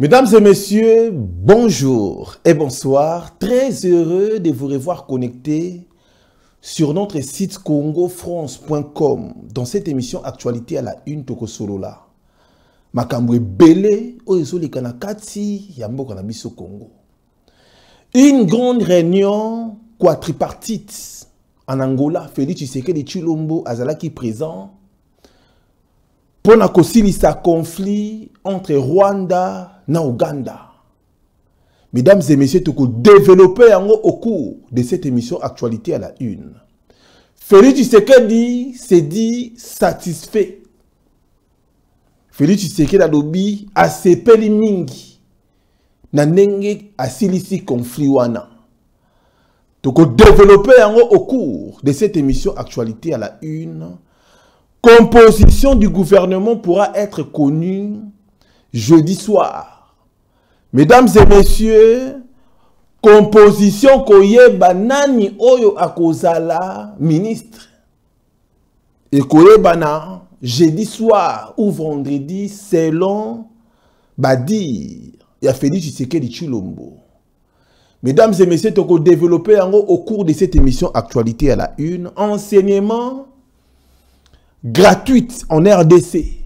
Mesdames et messieurs, bonjour et bonsoir. Très heureux de vous revoir connectés sur notre site congofrance.com dans cette émission Actualité à la une Toko Solola. Makambwe Belé, Oezoli Kanakati, Yambo Kanabiso Congo. Une grande réunion quadripartite en Angola, Félix Tshisekedi Tshilombo Azalaki présent pour na kosilisa conflit entre Rwanda et Ouganda. Mesdames et messieurs, tu peux développer au cours de cette émission Actualité à la une. Félix Tshisekedi s'est dit satisfait. Félix Tshisekedi a dit asepeli mingi na ndenge asilisi conflit wana. Tu peux développer au cours de cette émission Actualité à la une. Composition du gouvernement pourra être connue jeudi soir. Mesdames et messieurs, composition koyeba nani oyo akozala ministre. Et koyeba na jeudi soir ou vendredi selon Badir. Il a Félix Tshisekedi Tshilombo. Mesdames et messieurs, tu peux développer au cours de cette émission Actualité à la une. Enseignement gratuite en RDC.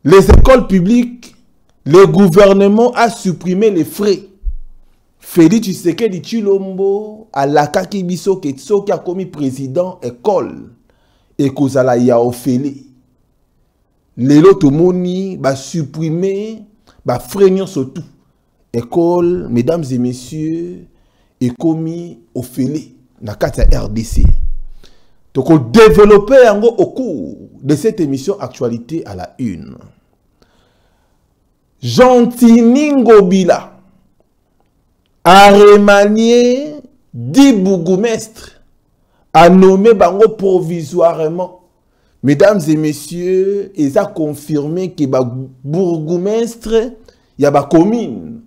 Les écoles publiques, le gouvernement a supprimé les frais. Félix Tshisekedi Tshilombo a lakaki biso ketso qui a commis président école et kozala ya ofele. Lelo tomoni ba supprimer ba frais surtout école, mesdames et messieurs, et commis ofele na kati ya RDC. Donc, on développe au cours de cette émission Actualité à la une. Jean-Tini Ngobila a remanié 10 bourgmestres a nommé Bango provisoirement. Mesdames et messieurs, ils ont confirmé que les bourgmestres, il y a des communes,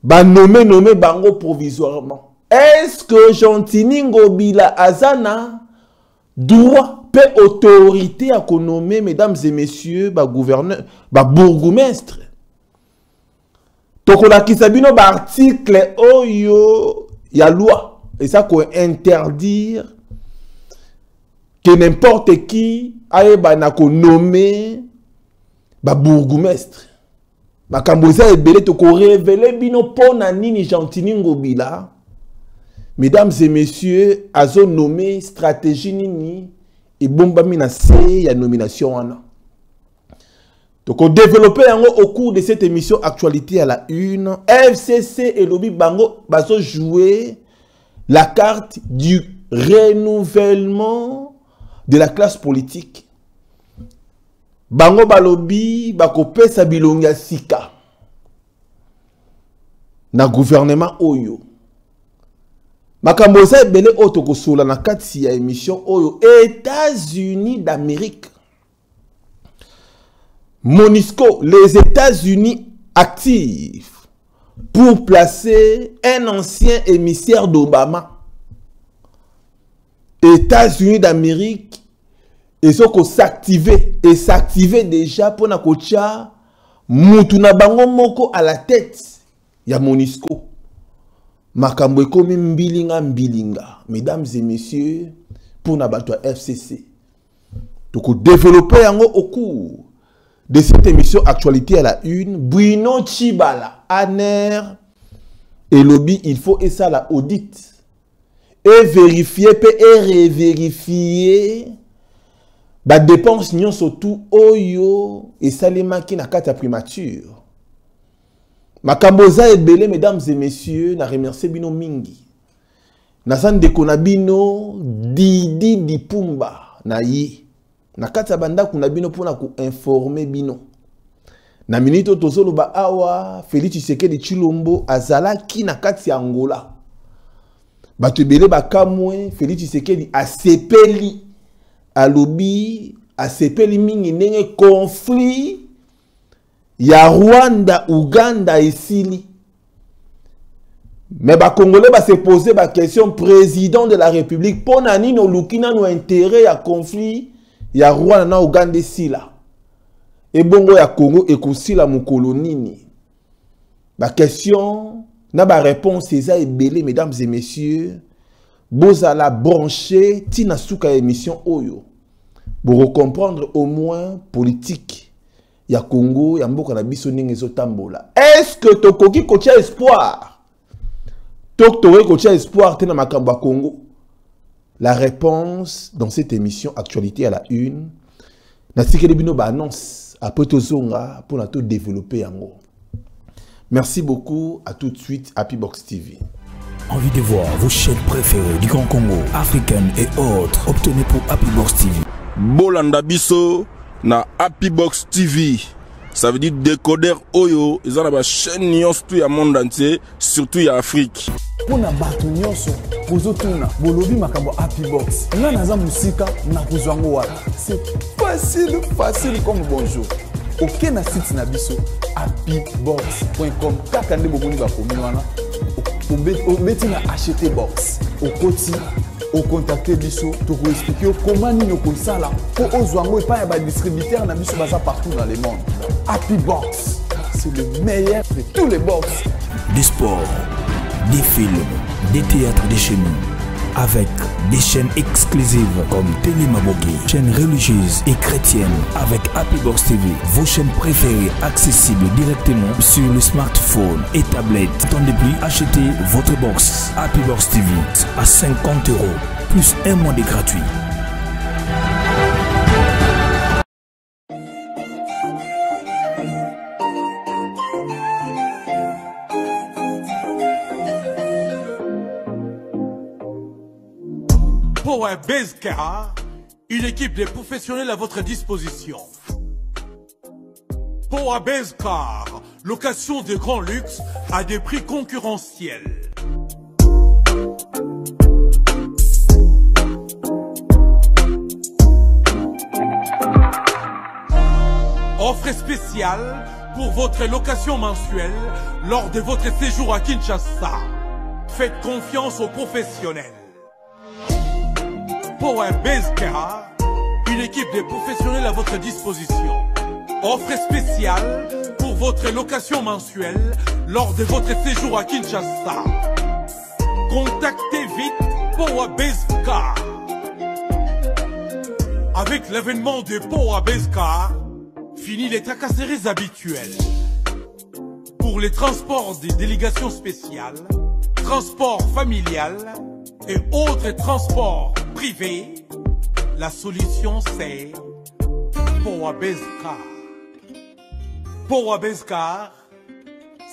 nommé Bango provisoirement. Est-ce que Jean-Tini Ngobila Azana droit, paix, autorité à nommer, mesdames et messieurs, gouverneur, bourgmestre. Donc, on a qui sabino article oyo ya loi. Et ça, qu'on interdire que n'importe qui aille nommer bourgmestre. Makamboza et belé, to ko révéler bino pona nini Jean-Tini Ngobila. Mesdames et messieurs, azo nommé stratégie nini et bomba minase ya nomination wana. Donc on développe au cours de cette émission Actualité à la une, FCC et lobby bango bazo jouer la carte du renouvellement de la classe politique. Bango balobi bakope sa bilonga sika na gouvernement oyo. Makamboza ebele otoko sola na kati ya émission oyo États-Unis d'Amérique. MONUSCO, les États-Unis actifs pour placer un ancien émissaire d'Obama. États-Unis d'Amérique, ils ont s'activer et s'activer déjà pour na kocha mutuna bango moko à la tête ya MONUSCO. Makambo ekomi mbilinga. Mesdames et messieurs, pour nabato FCC. Donc, développer au cours de cette émission Actualité à la une, Bruno Tshibala, Aner et lobby, il faut et ça la audit. Et vérifier, et revérifier, dépenses n'y surtout oyo et salima qui n'a qu'à ta primature. Makamboza et belé, mesdames et messieurs, na remercié bino mingi. Na san de konabino Didi Dipumba na yi. Na kata banda kunabino pour na ku informer bino. Na minito tozolo ba awa Félix Tshisekedi Tshilombo azala ki na kati ya Angola. Bato belé ba kamwe Félix Tshisekedi asepeli alobi asepeli mingi ndenge conflit ya Rwanda, Ouganda et Sili. Mais les Congolais se poser la question président de la République pour nani no lukina no intérêt à conflit ya Rwanda, Ouganda et Sili. et bongo ya Congo et aussi la moukolonini. La question, na ba réponse c'est belé, mesdames et messieurs. Bozala branché tina souka émission oyo. Pour comprendre au moins politique ya Congo, ya mboka na biso ndenge tambola. Est-ce que tokoki kotia espoir? Tokoki kotia espoir tina makambo ya Congo? La réponse dans cette émission Actualité à la une. Nasikeli bino ba annonce après tozonga pour na to développer yango. Merci beaucoup, à tout de suite Happy Box TV. Envie de voir vos chaînes préférées du Grand Congo, africaines et autres, obtenez pour Happy Box TV. Bolanda biso na Happy Box TV. Ça veut dire décodeur Oyo, ils ont la chaîne nyonso tout ya monde entier, surtout ya Afrique. Pour na batu nyonso, kozotuna, bolobi makambo Happy Box. Nga naza musika na kozwango wala. C'est facile comme bonjour. Ok na site na biso happybox.com. Kaka nde bokoni bakomi wana. Obeti na acheter box. Okoti, ocontacter biso, toko expliquer comment nino kosala po ozwango et pas ya ba distributeur na biso baza partout dans le monde. Happy Box, c'est le meilleur de tous les box. Des sports, des films, des théâtres de chez nous, avec des chaînes exclusives comme Télé Maboki, chaîne religieuse et chrétienne avec Happy Box TV, vos chaînes préférées accessibles directement sur le smartphone et tablette. Attendez plus, achetez votre box Happy Box TV à 50 € plus un mois de gratuit. Power Base Car, une équipe de professionnels à votre disposition. Power Base Car, location de grand luxe à des prix concurrentiels. Offre spéciale pour votre location mensuelle lors de votre séjour à Kinshasa. Faites confiance aux professionnels. Power Base Car, une équipe de professionnels à votre disposition. Offre spéciale pour votre location mensuelle lors de votre séjour à Kinshasa. Contactez vite Power Base Car. Avec l'avènement de Power Base Car, fini les tracasseries habituelles. Pour les transports des délégations spéciales, transports familiales et autres transports privés, la solution c'est Power Base Car. Power Base Car,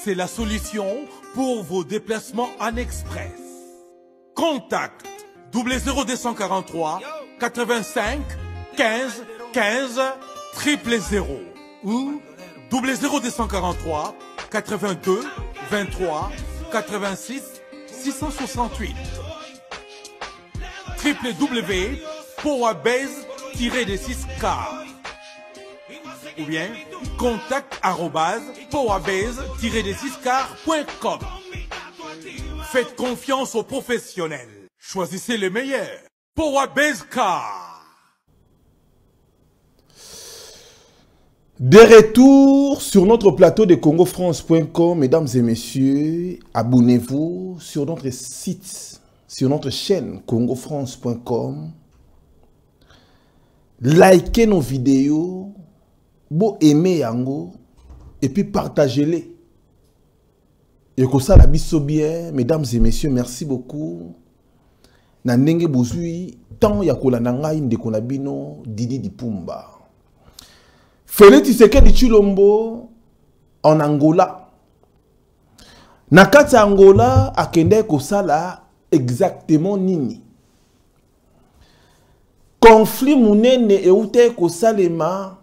c'est la solution pour vos déplacements en express. Contact 00243 85 15 15 000 ou 00243 82 23 86 668. www.powerbase-6car ou bien contact@powerbase-6car.com. Faites confiance aux professionnels. Choisissez le meilleur. Powerbase Car. De retour sur notre plateau de congofrance.com, mesdames et messieurs, abonnez-vous sur notre site, sur notre chaîne congofrance.com. Likez nos vidéos, bon aimez yango, et puis partagez-les. Et comme ça, la biso bien, mesdames et messieurs, merci beaucoup. Na ndenge bozui, tant ya kolananga inde konabino Didi Dipumba. Félix Tshisekedi Tshilombo en Angola. Nakati Angola akende kosala exactement nini. Conflit munene eute kosalema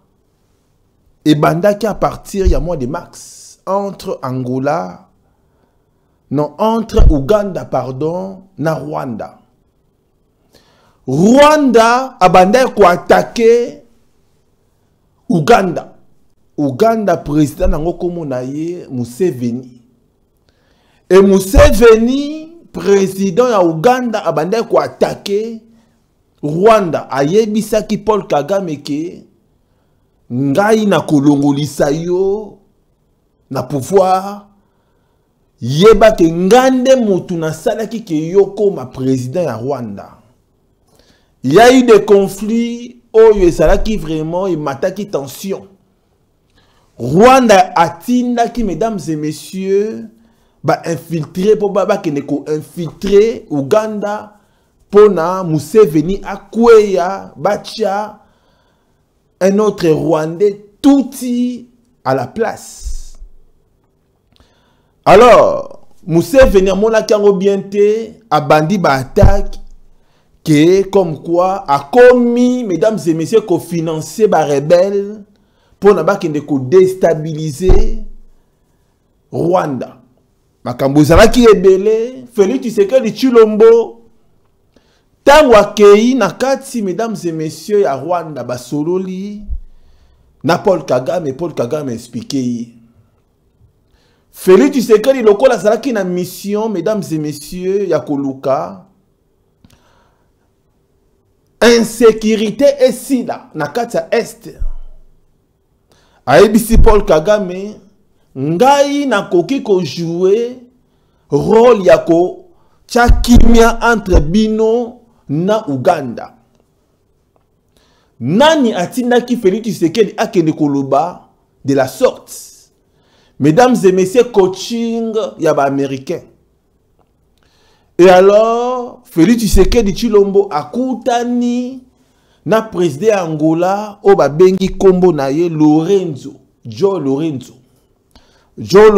et bandaki à partir il y a mois de mars entre Angola, non entre Ouganda pardon, na Rwanda. Rwanda abandaki ko attaquer Ouganda. Ouganda président nango komo na ye Museveni. Et Museveni président ya Ouganda abandaki ko attaquer Rwanda. Ayebisaki Paul Kagame ke ngai na kolongolisa yo na pouvoir yeba ke ngande mutu na salaki ke yoko ma président ya Rwanda. Il y a eu des conflits oyo esalaki vraiment et mataki tension. Rwanda atindaki mesdames et messieurs ba infiltrer pour baba keneko infiltrer Uganda pona Museveni akweya bacha un autre Rwandais touti à la place. Alors Museveni amona kango bienté abandi ba attaque que comme quoi a commis mesdames et messieurs ko financer ba rebelle pour na ba keneko déstabiliser Rwanda. Makambo zalaki ebele, Félix Tshisekedi Tshilombo tango akei na kati mesdames et messieurs ya Rwanda basololi na Paul Kagame expliqué. Félix Tshisekedi lokola zalaki na mission mesdames et messieurs ya koluka insécurité esila na kati ya est. Aebisi Paul Kagame ngai nakoki ko jouer rôle ya ko tchakimia entre bino na Uganda. Nani atindaki Félix Tshisekedi akende koloba de la sorte. Mesdames et messieurs, coaching ya ba américain. Et alors Félix Tshisekedi Tshilombo akutani na président Angola o ba bengi kombo na ye Joe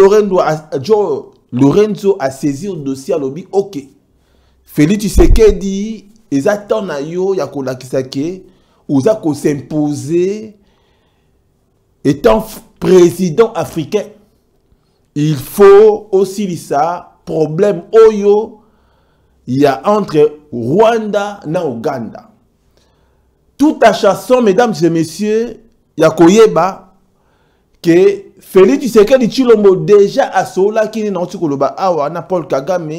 Lorenzo a saisi le dossier à l'obi. Ok. Félix Tshisekedi, ils attendent à yo ya kolakisake, ou za ko s'imposer étant président africain. Il faut aussi ça problème oyo il y a entre Rwanda na Uganda. Tout à chanson, mesdames et messieurs, ya koyeba que Félix Tshisekedi Tshilombo déjà a sola qui n'est pas awa na Paul Kagame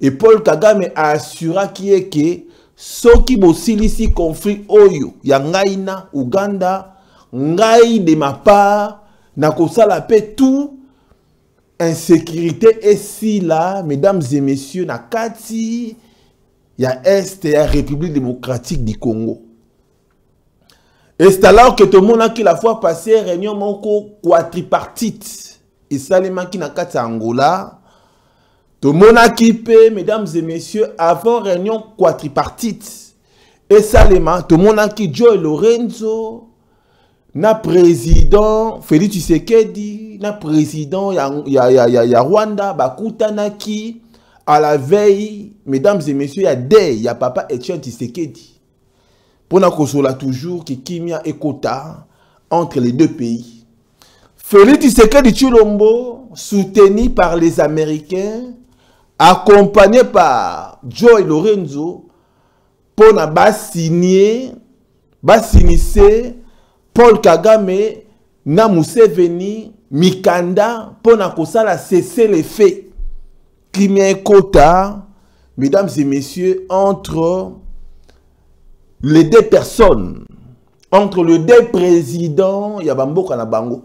et Paul Kagame a assuré qui est que ceux qui bosilisi conflit oyo ya ngai na Uganda ngai de ma part na kosala pe tout insécurité et si là mesdames et messieurs na kati ya est ya République démocratique du Congo. Et c'est alors que tout le monde a qui la fois passé réunion moko quadripartite et salema qui na kati Angola. Tout le monde a kippé mesdames et messieurs avant réunion quadripartite et salema tout le monde a qui Joe Lorenzo na président Félix Tshisekedi na président ya Rwanda bakutanaki à la veille mesdames et messieurs ya papa Etienne Tshisekedi. Pour nous consoler toujours que Kimia et Kota entre les deux pays. Félix Tshisekedi Tshilombo, soutenu par les Américains, accompagné par Joe Lorenzo, pour nous signer Paul Kagame, na Museveni, Mikanda, pour nous cesser les faits. Kimia et Kota, mesdames et messieurs, entre les deux personnes, entre les deux présidents, il y a Bambo Kanabango.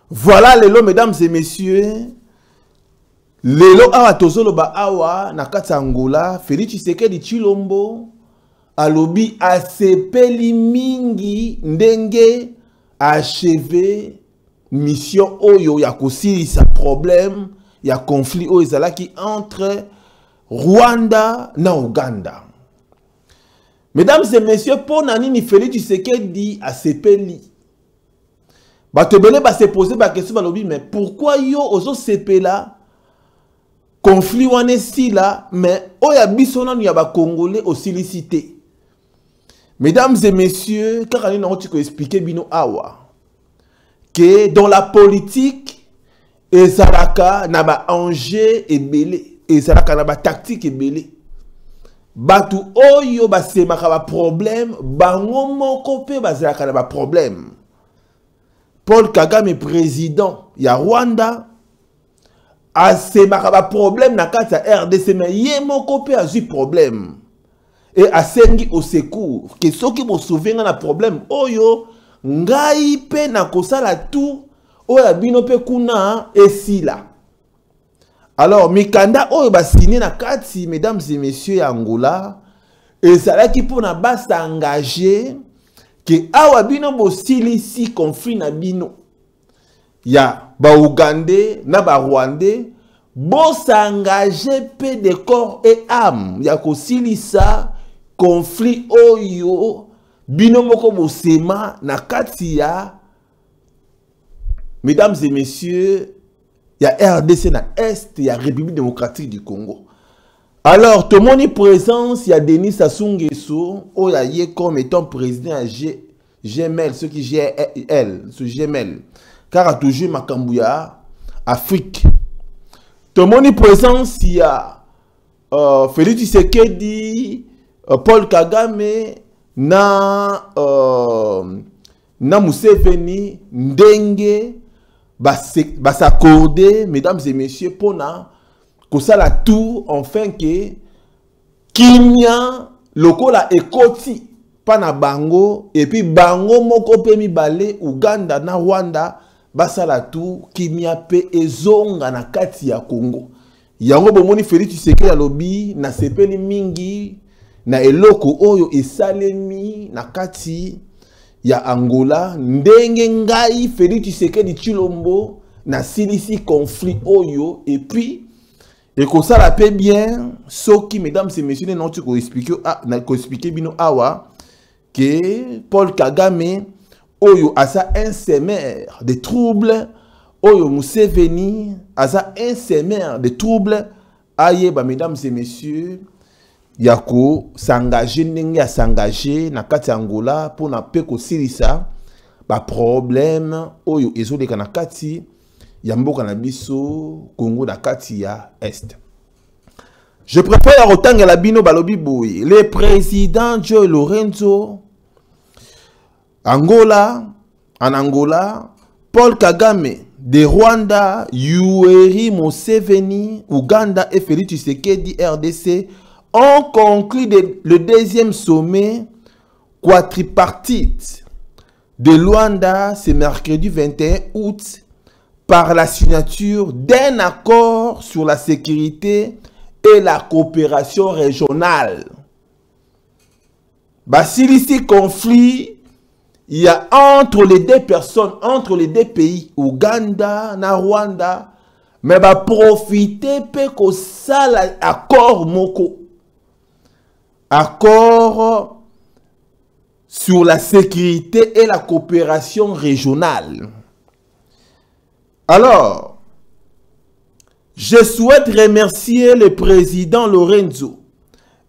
Voilà les lots, mesdames et messieurs. Les lots awa tozolo ba awa na kata Angola, Félix Tshisekedi Tshilombo alobi asepeli mingi ndenge achevé mission oyo ya kosilisa problème ya conflit oyo ezalaki entre Rwanda na Uganda. Mesdames et messieurs, pour Nanini Félix Tshisekedi a sepeli. Batebele ba se poser ba question balobi mais pourquoi yo ozo sepela conflit wane si là mais oya bisona ya ba congolais osilicité. Mesdames et messieurs, car on a expliqué bino awa que dans la politique ezalaka na ba enjeu ebele, ezalaka na ba tactique ebele. Batu oyo basemaka ba problème bango moko pe bazalaka na ba problème. Paul Kagame président ya Rwanda asemaka ba problème na kati ya RDC mais ye moko pe azui problème et asengi au secours que soki bo souvenir na problème oyo ngai pe na kosala tout oya bino pe kuna esila. Alors mikanda oyo ba signé na kati, mesdames et messieurs ya Angola, et ça là qui pour na ba s'engager que awa bino bo silisi conflit na bino ya ba Ougandais na ba Rwandais bo s'engager pe de corps et âme ya ko silisa conflit oyo bino moko bo sema na kati ya, mesdames et messieurs, il y a RDC na Est, il y a République démocratique du Congo. Alors, tout le monde est présent, il y a Denis Sassou Nguesso, il y a comme étant président à GML, ceux qui GL, ce GML. Car à toujours Makambouya, Afrique. Tout le monde est présent, il y a Félix Tshisekedi, Paul Kagame, na Museveni, Ndenge, s'accorder, mesdames et messieurs, pour na kosala tout enfin que kimia lokola ekoti pa na bango et puis bango moko pe mibale Uganda na Rwanda basala tout kimia pe ezonga na kati ya Congo. Yango bomoni Félix Tshisekedi alobi na sepeli mingi na eloko oyo esalemi na kati ya Angola, ndenge ngai Félix Tshisekedi Tshilombo na silisi conflit oyo, et puis et que ça la paie bien, ce qui, mesdames et messieurs, non tu ko expliquer bino awa que Paul Kagame oyo asa un sémère de troubles, oyo Museveni asa un sémère de troubles, aye ba mesdames et messieurs, yako s'engager ndenge ya s'engager na kati Angola pour na pe ko silisa ba problème oyo ezoleka na kati ya mboka na biso Congo na kati ya Est. Je préfère autant la bino balobi boy le président Joe Lorenzo Angola, en Angola, Paul Kagame de Rwanda, Yoweri Museveni, Ouganda et Félix Tshisekedi RDC ont conclu le deuxième sommet quadripartite de Luanda ce mercredi 21 août par la signature d'un accord sur la sécurité et la coopération régionale. Basilisi conflit, il y a entre les deux personnes, entre les deux pays, Ouganda na Rwanda, mais va profiter pe ko sala accord moko. Accord sur la sécurité et la coopération régionale. Alors, je souhaite remercier le président Lorenzo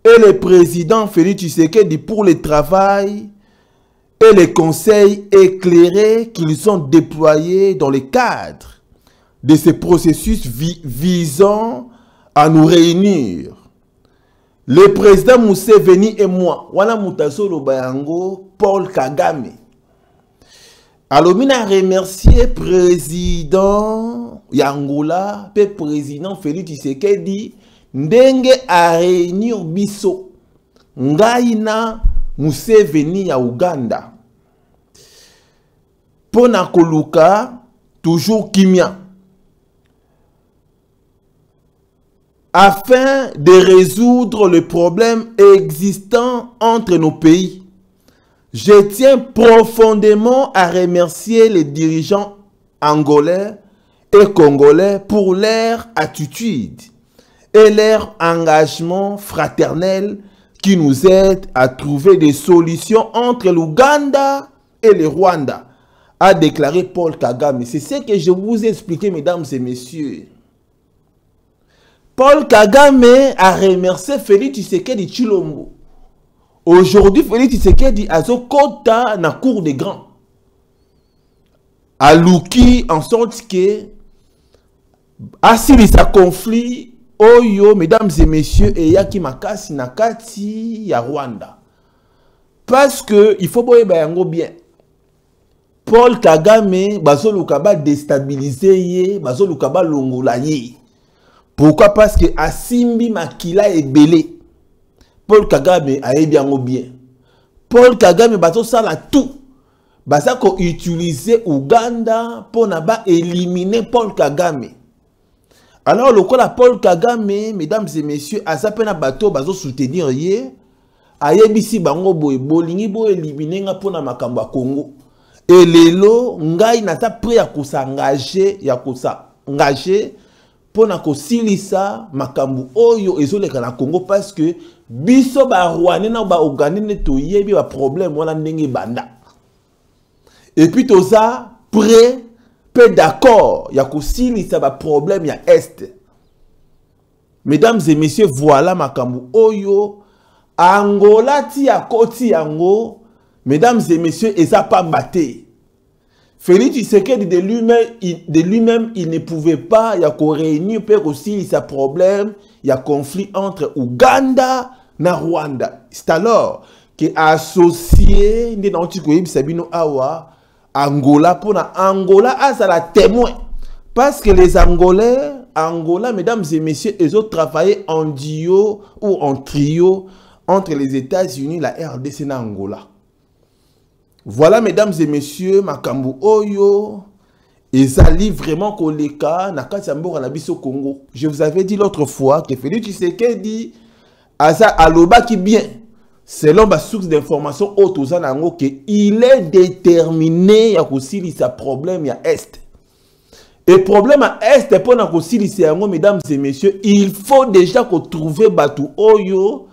et le président Félix Tshisekedi pour le travail et les conseils éclairés qu'ils ont déployés dans le cadre de ce processus visant à nous réunir. Le président Museveni et moi, wana mutasolo bayango Paul Kagame. Alors, mina remercier président Yangola, pe président Félix Tshisekedi, ndenge a réunir biso. Ngaina Museveni ya Uganda. Pona koluka, toujours kimia. Afin de résoudre le problème existant entre nos pays. Je tiens profondément à remercier les dirigeants angolais et congolais pour leur attitude et leur engagement fraternel qui nous aide à trouver des solutions entre l'Ouganda et le Rwanda, a déclaré Paul Kagame. C'est ce que je vous ai expliqué, mesdames et messieurs. Paul Kagame a remercié Félix Tshisekedi Tshilombo. Aujourd'hui, Félix Tshisekedi a son quota na cour des grands. A Luki en sorte que asili sa conflit oyo, mesdames et messieurs, et yaki makasi na kati ya Rwanda. Parce que il faut boyeba bien. Paul Kagame bazo lukaba déstabiliser ye, bazo lukaba longola ye. Pourquoi? Parce que Asimbi Makila est belé. Paul Kagame a bien. Paul Kagame bato sala tout. baza ko utiliser Ouganda pour na éliminer Paul Kagame. Alors le cas Paul Kagame, mesdames et messieurs, aza pena bato bazo soutenir ye, ayebisi bango boye bolingi bo éliminer nga pona makambo ya Congo. Et lelo ngai nata prêt à s'engager, pour na kosilisa makambo oyo ezoleka na Congo parce que biso ba Rwanda na ba Uganda ne to yebi ba problème wana ndenge banda. Et puis tout ça prêt peu d'accord ya kosilisa ba problème ya est. Mesdames et messieurs, voilà makambo oyo Angola ti a koti yango. Mesdames et messieurs, et ça pas batté. Félix Tshisekedi de lui-même, il ne pouvait pas, il y a qu'on réunir pour aussi sa problème, il y a conflit entre Ouganda et Rwanda. C'est alors qu'il a associé Angola pour Angola à la témoin. Parce que les Angolais, Angola, mesdames et messieurs, ils ont travaillé en duo ou en trio entre les États-Unis, la RDC et Angola. Voilà, mesdames et messieurs, makambu oyo, ezali vraiment koleka na kati ya mboka na biso Congo. Je vous avais dit l'autre fois que Félix Tshisekedi aza aloba qui bien, selon ma source d'information autoza nango que il est déterminé à kosilisa problème ya est. Et problème à est pour na kosilisa yango, mesdames et messieurs, il faut déjà ko trouver batu oyo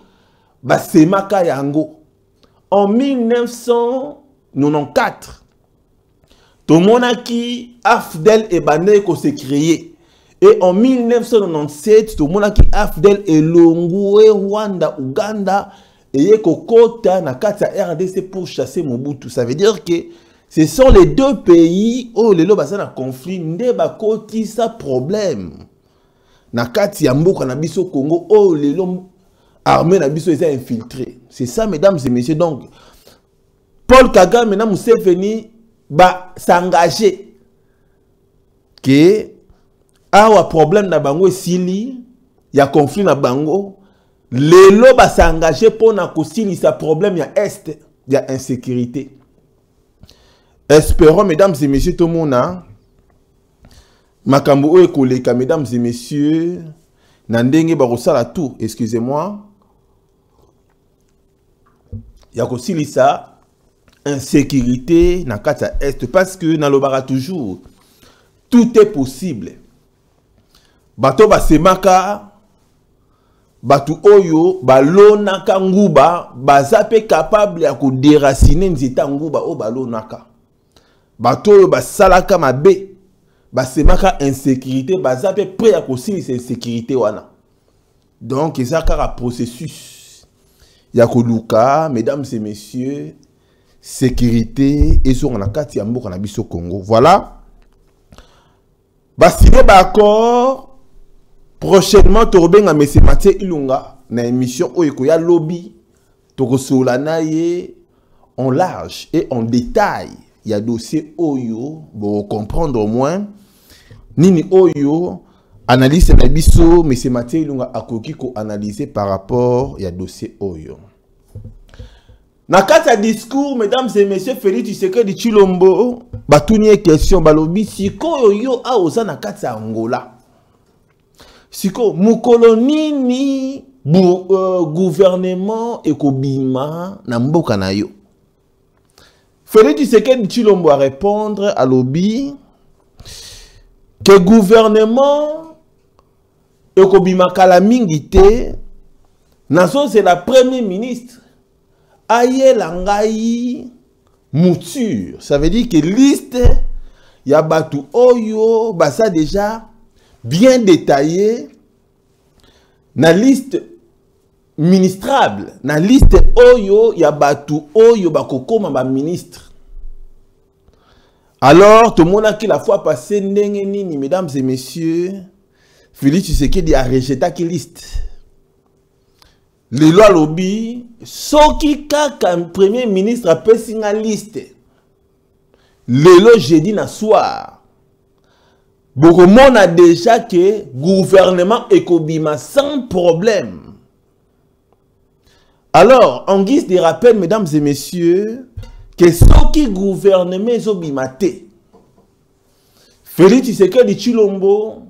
ba semaka yango. En 1994, tout le monde qui Afdel et Bané s'est créé. Et en 1997, tout le monde qui Afdel et Longwe, Rwanda, Ouganda, et Kokota, na kata RDC pour chasser Mobutu. Ça veut dire que ce sont les deux pays où les lois sont en conflit, n'eba koti sa problème. Na kati ya mboka na biso Congo, où les lois armées na biso sont infiltrés. C'est ça, mesdames et messieurs. Donc, Paul Kagame maintenant Museveni ba s'engager que awa problème na bango sili ya conflit na bango lelo ba s'engager pour na kosilisa problème ya est ya insécurité. Espérons, mesdames et messieurs, tout le monde makambo oyo koleka, mesdames et messieurs, na ndenge ba kosala tout, excusez-moi, ya kosilisa insécurité na kata est, parce que na lobara toujours tout est possible. Bato ba semaka batu oyo balonaka nguba bazape capable ya ko déraciner nzita nguba o balonaka. Bato oyo basalaka mabe basemaka insécurité bazape prêt ya ko silisa insécurité wana. Donc ça kara processus ya ko luka, mesdames et messieurs, sécurité et sur la carte ya mboka na biso Congo. Voilà. Basile ba accord prochainement Torbenga Messe Mathieu Ilunga na émission oyo ya lobby tokosola na ye en large et en détail. Il y a dossier oyo pour comprendre au moins nini oyo analyse na biso Messe Mathieu Ilunga akoki ko analyser par rapport ya dossier oyo. Na kata discours, mesdames et messieurs, Félix Tshisekedi Tshilombo, batounie question, balobi, siko yo a oza na kata Angola. Siko, mukolo nini gouvernement ekobima na mboka na yo. Félix Tshisekedi Tshilombo a répondre à l'obi que gouvernement ekobima kala mingi te, nazo c'est la première ministre. Aye langai mouture, ça veut dire que liste ya batu oyo basa déjà bien détaillé na liste ministrable, na liste oyo ya batu oyo bakokoma ba ministre. Alors tout le monde qui la fois passé ndenge nini, mesdames et messieurs, Félix Tshisekedi a rejeté qui liste. Le loi lobby, soki kaka premier ministre a pesi nga liste. Le loi jeudi na soir. Beaucoup monde a déjà que gouvernement ekobima sans problème. Alors, en guise de rappel, mesdames et messieurs, que ceux qui gouvernent mais obimate Félix Tshisekedi Tshilombo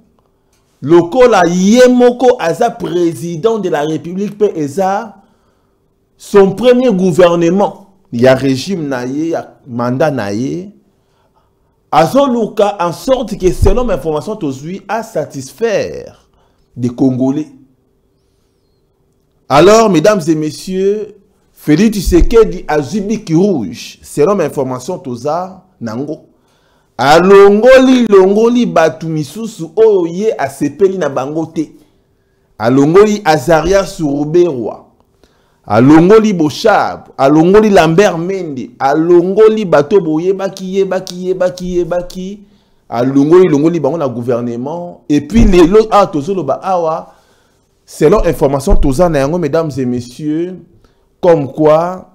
lokola yemoko aza président de la République pe eza son premier gouvernement ya régime naye ya mandat naye azoluka en sorte que selon l'information tozui à satisfaire des Congolais. Alors mesdames et messieurs, Félix Tshisekedi azubiki rouge selon l'information toza nango alongoli batu misusu oyo ye asepeli na bango te. Alongoli Azaria Suruberwa, alongoli Boshab, alongoli Lambert Mende, alongoli bato boyebaki alongoli bango na gouvernement. Et puis les autres tozoloba awa selon information toza na yango mesdames et messieurs, comme quoi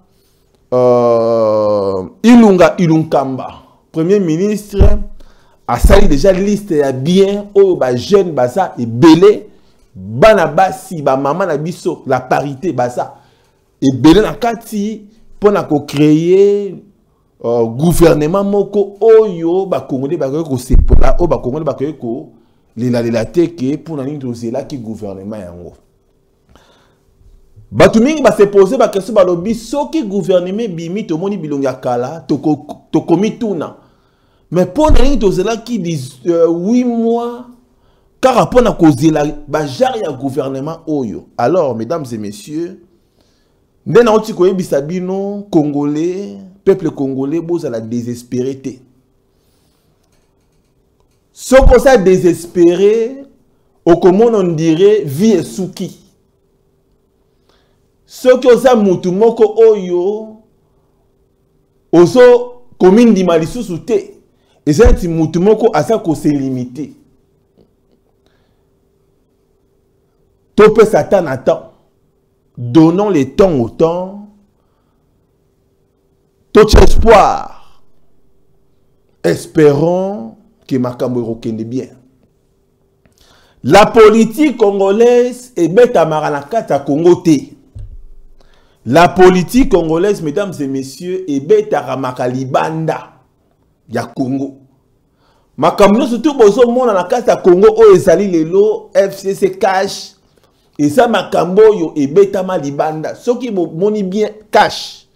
Ilunkamba Premier ministre a sali déjà liste ya bien au ba jeune basa et belé bana basi ba maman na biso la parité basa et belé na kati pour na ko créer gouvernement moko oyo ba congolais ba ko sepola o ba congolais ba ko lela teke pour na nini tozela ki gouvernement yango. Batu mingi ba se poser ba question ba lobi soki gouvernement bimi to moni bilonga kala to komi tuna. Mais pour na nini tozela ki 8 mois car rapport na kozela ba jari ya gouvernement oyo. Alors mesdames et messieurs, ndena oti ko yebisa bino congolais, peuple congolais boza la désespérité. Soko ça désespéré au comment on dirait vie et souki. Soki oza mutu moko oyo ozo commune di malisusu te. Et c'est un mutu moko asa ko se limité. Tope Satan attend. Donnons le temps au temps. Tout espoir. Espérons que Makambo rokende bien. La politique congolaise est bête à Maranakata Congo te. La politique congolaise, mesdames et messieurs, est bête à Ramakalibanda ya Congo. Makambo surtout bozo mona na kata Congo o ezali lelo FCC cash. Et ça makambo yo est bête à Malibanda. Ce qui moni bien cash.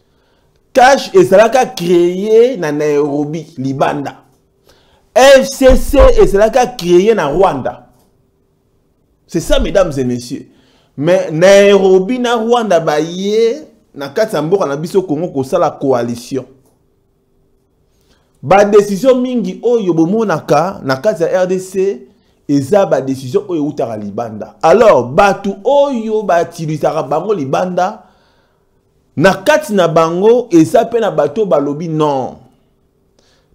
Cash et ça l'a créé na Nairobi, Libanda. FCC et ça l'a créé na Rwanda. C'est ça mesdames et messieurs. Mais Nairobi na Rwanda baye na kati mboka na biso Congo ko sala coalition. Ba décision mingi oyo bomonaka na kati ya RDC eza ba décision oyo utara Libanda. Alors batu oyo ba tilisaka bango Libanda na kati na bango eza pe na bato balobi non.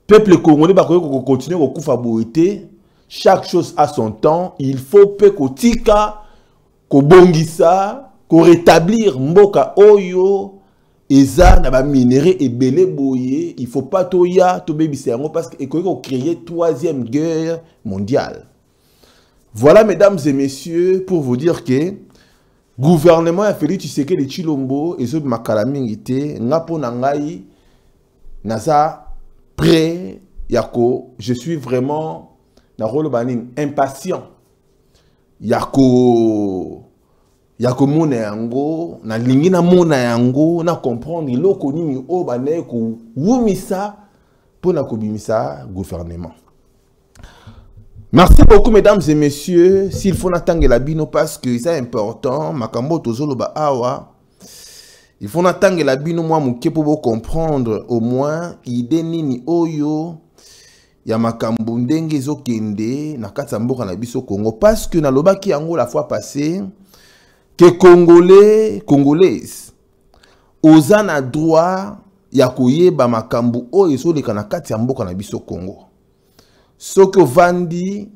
Peuple congolais ba ko continuer ko kufa boité. Chaque chose a son temps, il faut pe ko tika ko bongisa, ko rétablir mboka oyo eza na ba minéraux et belé boye, il faut pas toya to bebisa yango parce que ko créer troisième guerre mondiale. Voilà mesdames et messieurs pour vous dire que gouvernement a Félix Tshisekedi Tshilombo et so makala mingi te ngapo na ngai naza prêt yako je suis vraiment na rôle baning impatient yako mona yango na lingi na mona yango na comprendre loko nini o banaye ko wumisa pona ko bimisa gouvernement. Merci beaucoup mesdames et messieurs, s'il faut attendre la bino parce que c'est important, makambo tozoloba awa. Il faut attendre la bino moi muke pour comprendre au moins idée nini oyo ya makambo ndenge zokende na kati mboka na biso Congo parce que na lobaki yango la fois passée que congolaises ozana droit ya koyeba makambo oyo ezoleka na kati ya mboka na biso Congo. Soko vandi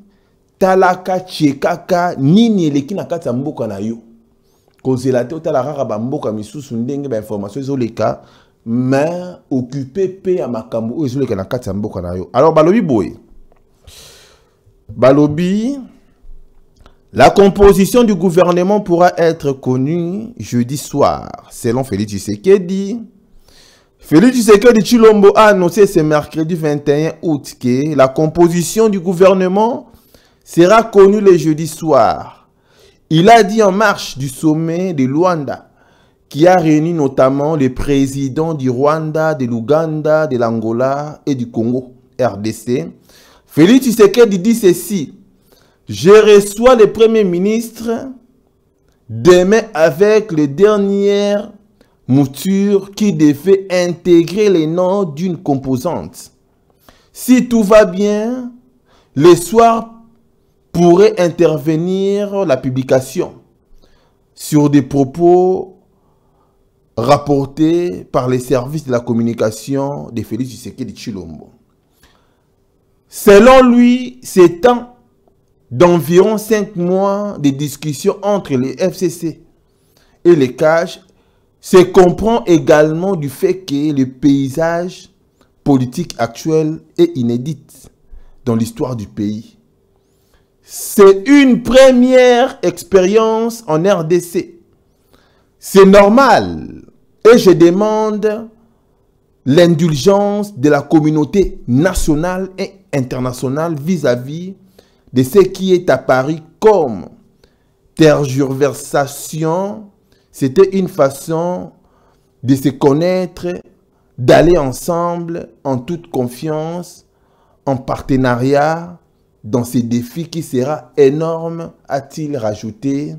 talaka chekaka nini eleki na kati ya mboka na yo. Kozela te otala kaka ba mboka misusu ndenge ba information ezoleka mais occupé pe ya makambo oyo ezoleka na kati ya mboka na yo. Alors balobi boye. Balobi la composition du gouvernement pourra être connue jeudi soir selon Félix Tshisekedi. Félix Tshisekedi Tshilombo a annoncé ce mercredi 21 août que la composition du gouvernement sera connue le jeudi soir. Il a dit en marche du sommet de Luanda, qui a réuni notamment les présidents du Rwanda, de l'Ouganda, de l'Angola et du Congo, RDC. Félix Tshisekedi dit ceci: je reçois le Premier ministre demain avec les dernières mouture qui devait intégrer les noms d'une composante. Si tout va bien, le soir pourrait intervenir la publication sur des propos rapportés par les services de la communication de Félix Tshisekedi Tshilombo. Selon lui, c'est temps d'environ 5 mois de discussions entre les FCC et les CAJ se comprend également du fait que le paysage politique actuel est inédit dans l'histoire du pays. C'est une première expérience en RDC. C'est normal et je demande l'indulgence de la communauté nationale et internationale vis-à-vis de ce qui est apparu comme tergiversation. C'était une façon de se connaître, d'aller ensemble en toute confiance, en partenariat, dans ces défis qui sera énorme, a-t-il rajouté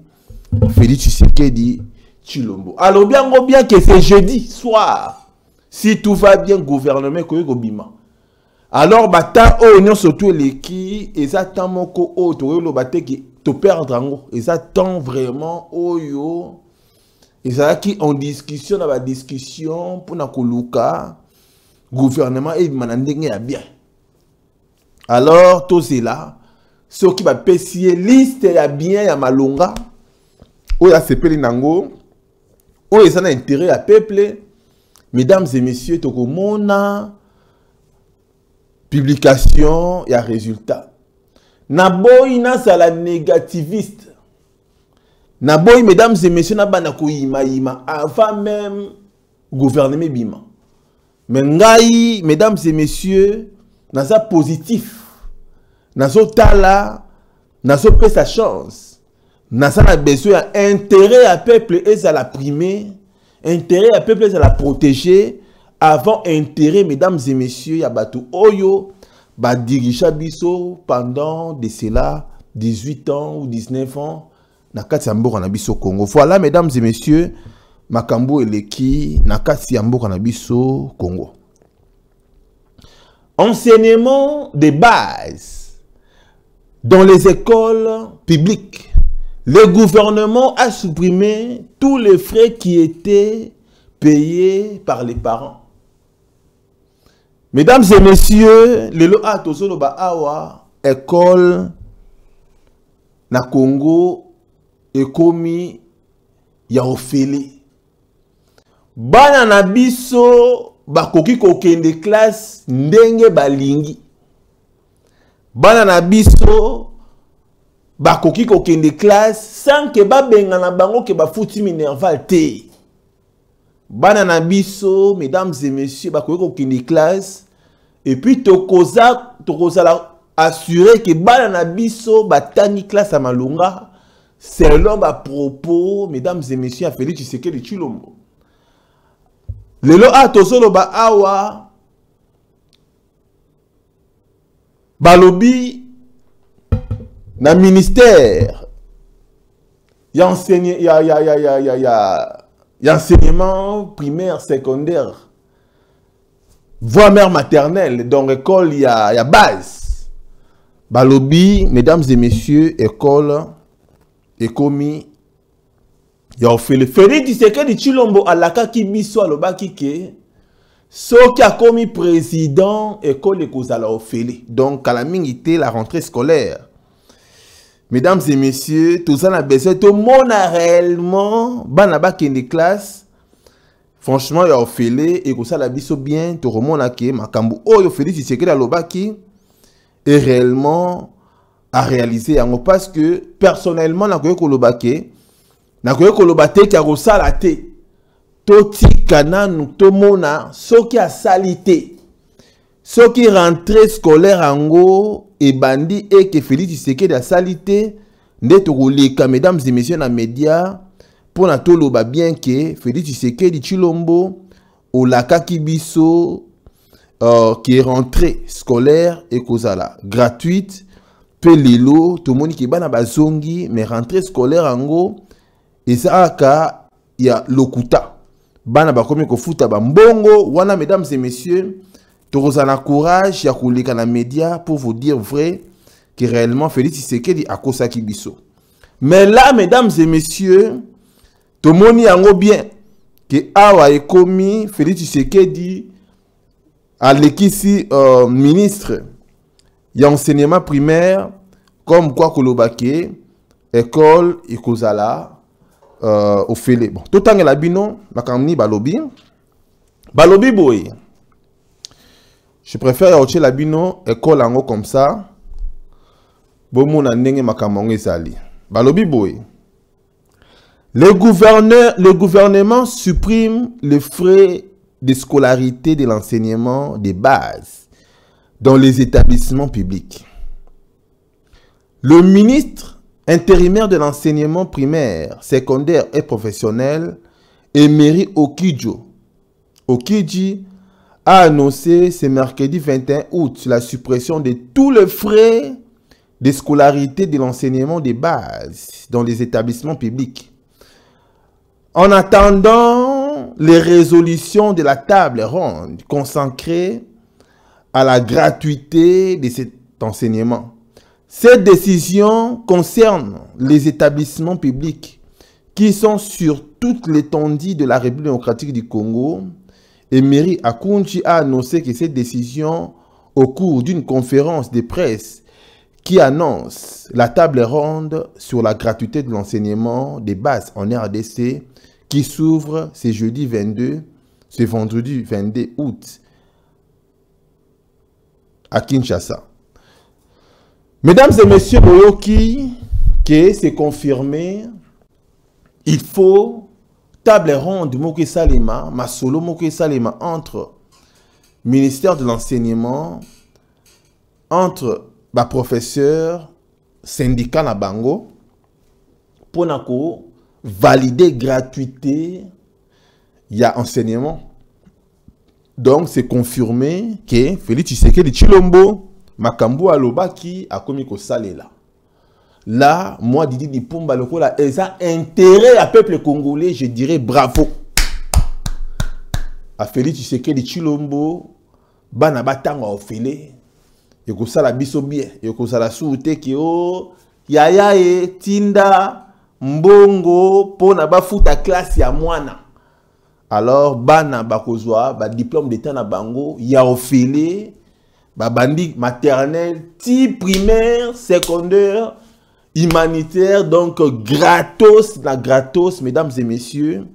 Félix Tshisekedi Tshilombo. Alors bien que c'est jeudi soir, si tout va bien, gouvernement Koyegobima. Alors bata o surtout les qui et ça tant moko o to lo baté qui to perdre ngo et ça tant vraiment oyo. Et ça qui en discussion dans la discussion pour na koluka gouvernement et manandenge ya bien. Alors tout cela ce qui va pécier liste ya bien ya malonga ou ya sepeli nango ou ça na intérêt à peuple. Mesdames et messieurs, tokomona publication et résultat. Naboy na sala négativiste. Naboy, mesdames et messieurs, nabana ko ima avant même gouvernement bima. Mais ngai, mesdames et messieurs, naza positif. Nazo tala, nazo pe sa chance. Naza na besoin intérêt à peuple et ça la primer, intérêt à peuple et ça la protéger. Avant intérêt, mesdames et messieurs, ya batu oyo ba dirija biso pendant de cela 18 ans ou 19 ans na kati ya mboka na biso Congo. Voilà, mesdames et messieurs, makambo eleki na kati ya mboka na biso Congo. Enseignement de base dans les écoles publiques. Le gouvernement a supprimé tous les frais qui étaient payés par les parents. Mesdames et messieurs, le lo a tosolo ba awa école na Congo ekomi ya ofele. Bana na biso bakoki kokende classe ndenge balingi. Bana na biso bakoki kokende classe sans que babenga na bango ke bafuti minerval te. Bana na biso, mesdames et messieurs, bakoki kokende classe et puis tokoza la assurer que bana na biso batani classe à malunga selon ba propos, mesdames et messieurs, à Félix Tshisekedi Tshilombo. Lelo a tosolo ba awa balobi na ministère ya enseignement primaire, secondaire, voire mère maternelle, donc école y a base. Balobi, mesdames et messieurs, école ekomi ya ofele. Félix Tshisekedi Tshilombo alaka ki biso alobaki ke soki akomi président école ekozala ofele. Donc à la mingité la rentrée scolaire. Mesdames et messieurs, tout ça n'a besoin tout le monde a réellement banaba kende classe. Franchement, ya ofele et que ça la biso bien tout le monde a ke makambu oyo Félix Tshisekedi alobaki est réellement à réaliser parce que personnellement na koyo kolobake na koyo kolobate ki a rosala te toti tika tomona soki asali te soki rentrée scolaire ango ebandi et que Félix Tshisekedi asali te nde tokoleka mesdames et messieurs na média pour na toloba bien que Félix Tshisekedi Tshilombo olakaki biso qui est rentrée scolaire et kozala gratuite pe lelo tomoni ki bana bazongi mais rentrée scolaire ango ezaka ya lokuta bana bakomi kofuta bambongo wana mesdames et messieurs tokozala courage ya koleka na média pour vous dire vrai que réellement Félix Tshisekedi akosaki biso. Mais là mesdames et messieurs tomoni yango bien que awa ekomi Félix Tshisekedi alekisi ministre ya enseignement primaire comme quoi kolobake école ekozala au fele. Bon, tout temps la bino makamni balobi boy. Je préfère oche la bino école ango comme ça. Bomo na ndenge makamongo ezali. Balobi boy. Le gouvernement supprime les frais de scolarité de l'enseignement de base dans les établissements publics. Le ministre intérimaire de l'enseignement primaire, secondaire et professionnel, Emery Okidji, a annoncé ce mercredi 21 août la suppression de tous les frais de scolarité de l'enseignement de base dans les établissements publics. En attendant les résolutions de la table ronde consacrée à la gratuité de cet enseignement. Cette décision concerne les établissements publics qui sont sur toute l'étendue de la République démocratique du Congo. Emery Akunji a annoncé que cette décision, au cours d'une conférence de presse qui annonce la table ronde sur la gratuité de l'enseignement des bases en RDC, qui s'ouvre ce vendredi 22 août à Kinshasa. Mesdames et messieurs, Boyoki, que c'est confirmé, il faut table ronde Moké Salema, Masolo Moké Salema entre ministère de l'enseignement, entre professeurs, syndicats na bango, pour nako valider gratuité, il y a enseignement. Donc c'est confirmé que Félix Tshisekedi Tshilombo Makambo alobaki a komi ko salela. Là, moi Didi Dipumba lokola eza intérêt à peuple congolais, je dirais bravo. A Félix Tshisekedi Tshilombo bana batanga ofele. Yoko sala biso bien, yoko sala soute ki o yaya e tinda mbongo pona bafuta classe ya mwana. Alors bana bakozwa ba diplôme d'état na bango ya ofele. Bandi maternelle, ti primaire, secondaire, humanitaire, donc gratos, mesdames et messieurs.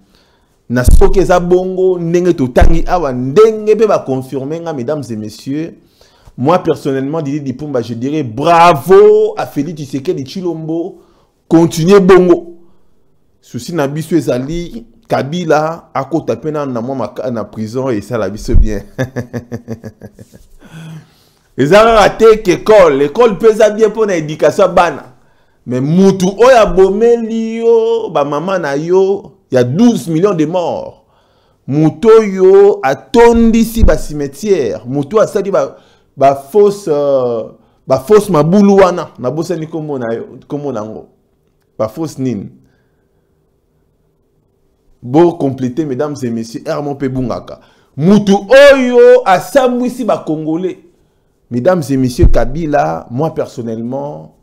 Na soke za bongo, ndenge totangi awa, ndenge pe ba confirmer, mesdames et messieurs. Moi, personnellement, Didi Dipumba, je dirais bravo à Félix Tshisekedi Tshilombo, continuez bongo. Souci na biso ezali, Kabila, à côté pena na prison et ça la biso bien. Ils ont raté l'école pesa bien pour l'éducation bana. Mais mutu oya bomeli yo, ba maman na yo, il y a 12 millions de morts. Mutu yo atondi si ba cimetière, mutu asali ba fausse mabulu wana, na bosa ni komo nango. Ba fausse nin. Bon compléter mesdames et messieurs, Hermon Pebungaka. Mutu oyo asambwisi ba Congolais. Mesdames et messieurs, Kabila, moi personnellement,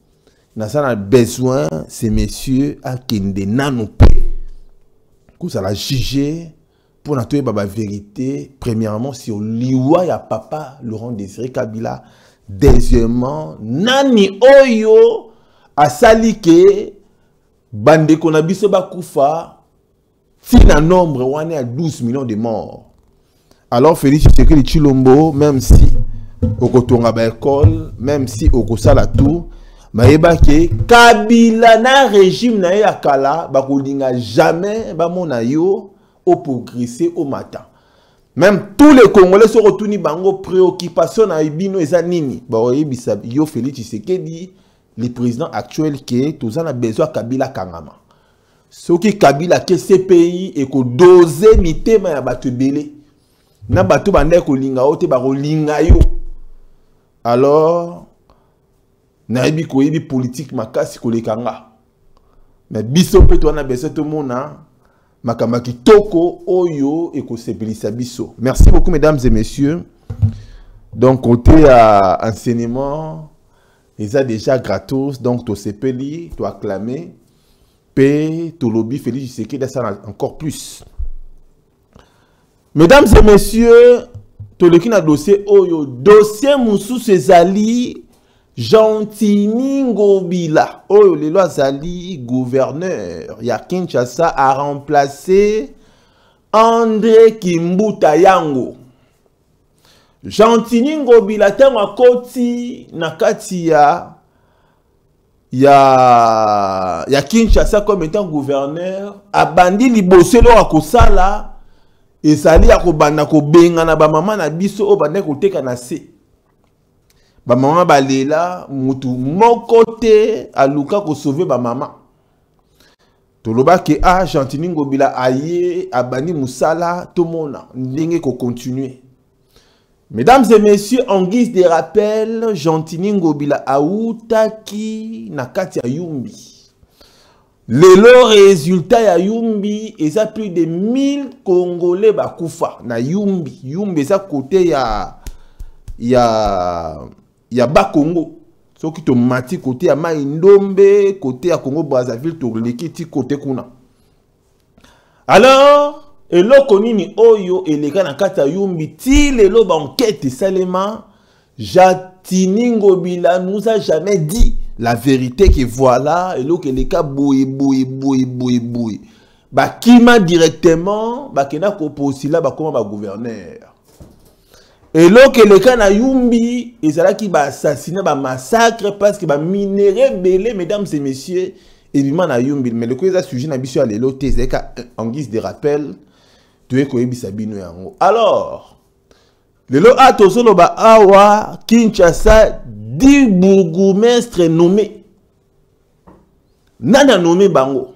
n'a besoin, ces messieurs, à kende nanopé. Que ça la juger pour notre vérité. Premièrement, sur liwa ya papa Laurent Désiré Kabila. Deuxièmement, nani oyo a salike bande konabiso bakufa fina nombre wane à 12 millions de morts. Alors Félix Tshisekedi Tshilombo, même si au kotonga ba école, même si au kosala tout, maeba ke Kabila na régime na yakala ba kolinga jamais ba mona yo au progresser au matin. Même tous les Congolais sont retournés bango préoccupation na ibino ezanini. Bon, yo Félix Tshisekedi, le président actuel qui est tous en a besoin Kabila Kangama. Ce qui Kabila que ces pays et que doser mitema ya batu belé. Na batu bande ko linga ote ba ko linga yo. Alors na ibi ko ibi politique makasi ko lekanga. Mais biso pe to na besoin tout monde makamaki toko oyo et ko sepelisa biso. Merci beaucoup mesdames et messieurs. Donc côté enseignement ils a déjà gratos donc to sepeli to acclamer P to lobby Félix Tshisekedi ça encore plus. Mesdames et messieurs, to le kina dossier oyo dossier musu sezali Jantini Ngobila oyo le loi zali gouverneur ya Kinshasa a remplacé André Kimbuta Yango. Jantini Ngobila tengwa koti na kati ya Kinshasa comme étant gouverneur abandi liboselo akosala ezali akobanda kobenga na ba mama na biso o bande koteka na se. Ba mama balela mutu moko te aluka ko sauver ba mama. Toloba ke Jantini Ngobila aye abandi musala to mona ndenge ko continuer. Mesdames et messieurs, en guise de rappel, Jantini Ngobila autaki na kati ya Yumbi. Le résultat ya Yumbi, et a plus de 1000 Congolais bakufa na Yumbi. Yumbi ça côté ya Bakongo. Ce qui te mati côté ya Maïndombe, côté ya Congo Brazzaville, to lekiti côté kuna. Alors et l'okonini oyo eleka na kata Yumbi ti lelo ba enquête salema Jantini Ngobila nous a jamais dit la vérité que voilà et l'ok eleka boye ba kima directement ba kena ko posila ba koma ba gouverneur et l'ok eleka na Yumbi ezala ki ba assassiner ba massacre parce que ba minerai belé mesdames et messieurs et bima na Yumbi mais le cause sujet na biso alelo tezeka en guise de rappel. Alors, le lo atosolo ba awa Kinshasa di bourgmestre nommé. Nana nommé bango.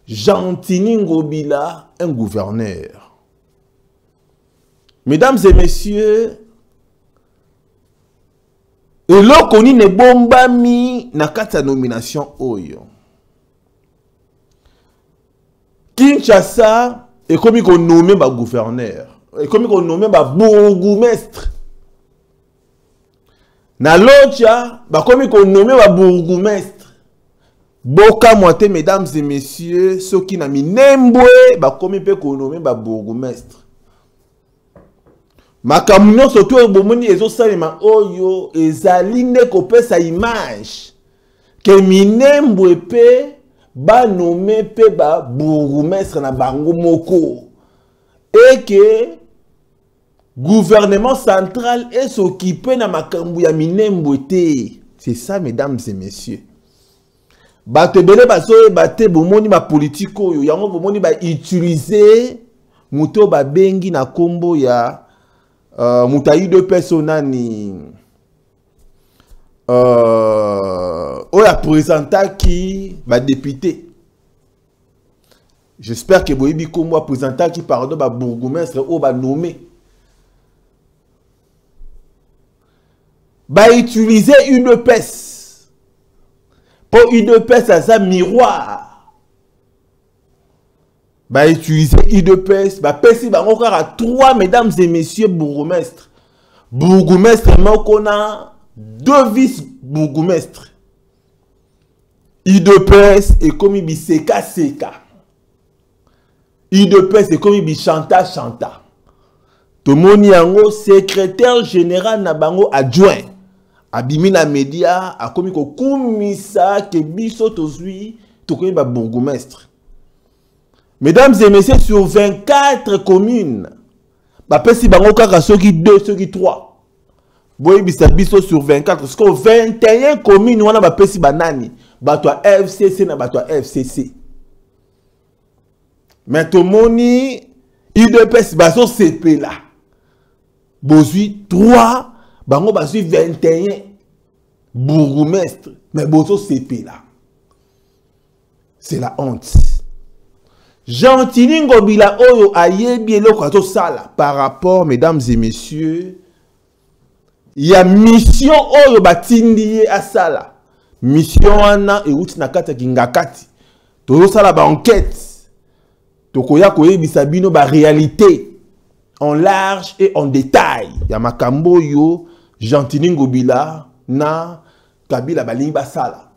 Jantini Ngobila, un gouverneur. Mesdames et messieurs, et lo koni ne bombami na kata nomination oyo. Kinshasa et comme on nomme ba gouverneur, et comme on nomme ba bourgmestre. Na locha, ba comme on nomme ba bourgmestre. Boka moite mesdames et messieurs, ceux qui n'a mis nembwe, ba comme peut qu'on nomme ba bourgmestre. Makamuno surtout au bomoni ezo salema oyo ezali ne ko pesa image que minembwe pe ba nommé pe ba bourgmestre na bango moko et que gouvernement central est s'occuper na makambu ya minembwe te. C'est ça mesdames et messieurs. Ba te bele ba so ba te bomoni ba politique oyo yango bomoni ba utiliser muto ba bengi na kombo ya mutayi de personani oya présenta qui va député. J'espère que Boyebi Kombo présenta qui pardon ba bourgmestre ou ba nommé. Ba utiliser une peste. Pour une peste à sa miroir. Ba utiliser une peste. Ba peste ba encore à 3 mesdames et messieurs bourgmestres. Bourgmestre mokona 2 vice-bourgmestres. IDPS et comme il seka. IDPS et comme il chanta. Tomoni yango secrétaire général na bango adjoint. Abimina média a komi ko kumisa ke biso tozui tokoyi ba bourgmestre. Mesdames et messieurs, sur 24 communes, ba pesi bango kaka soki 2, soki 3. Boy biso sur 24 parce que 21 communes wana ba pesi banani bato FCC na bato FCC. Mais tomoni UDPS baso CP là. Bozui 3, bango bazui 21 bourgmestre, mais bozo CP là. C'est la honte. Jean-Tini Ngobila oyo ayebi eloko sala par rapport, mesdames et messieurs, il y a mission oyo batindi à sala. Mission wana e uti nakata kingakati. Tozo sala ba enquête. Tokoya koyebisa bino ba réalité en large et en détail. Ya makambo yo Jean-Tini Ngobila na Kabila balingi basala.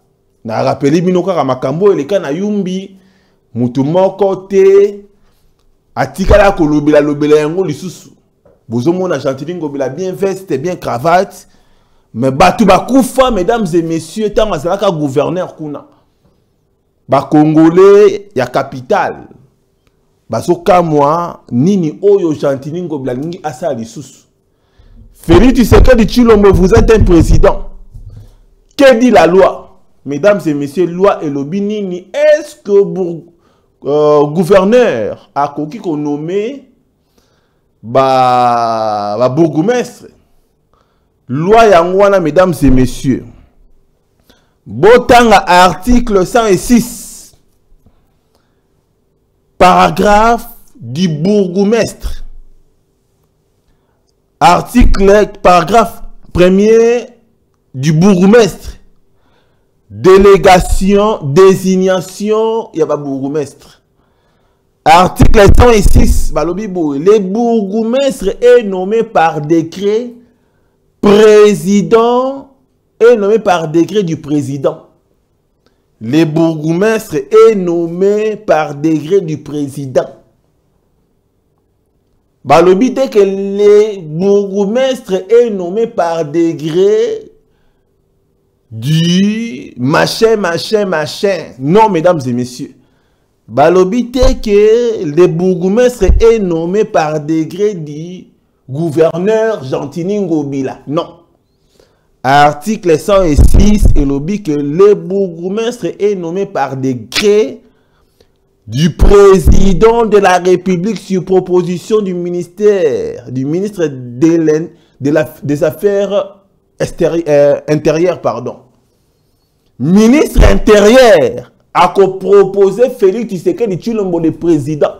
Na rappeli bino kaka makambo eleka na yumbi mutu moko te atikala ko lobela yango lisusu. Bozo mona Jean-Tini Ngobila bien veste, bien cravate, mais batu bakufa, mesdames et messieurs, tant azalaka gouverneur kuna. Ba Congolais ya capitale. Basoka moi nini oyo Jean-Tini Ngobila lingi asa lisusu. Félix Tshisekedi Tshilombo, vous êtes un président. Que dit la loi? Mesdames et messieurs, loi et lobby nini, est-ce que gouverneur a koki ko nommé ba bourgmestre? Loi yangwana, mesdames et messieurs. Botanga article 106. Paragraphe du bourgmestre. Paragraphe premier du bourgmestre. Délégation, désignation, il y a pas bourgmestre. Article 106, le bourgmestre est nommé par décret président, est nommé par décret du président. Le bourgmestre est nommé par décret du président. Balobi que le bourgmestre est nommé par décret du machin. Non, mesdames et messieurs. Balobi que le bourgmestre est nommé par décret du gouverneur Jean-Tini Ngobila. Non. Article 106, et lobby que le bourgmestre est nommé par décret du président de la République sur proposition du ministre des Affaires intérieures, pardon. Ministre intérieur a proposé Félix Tshisekedi Tshilombo le président.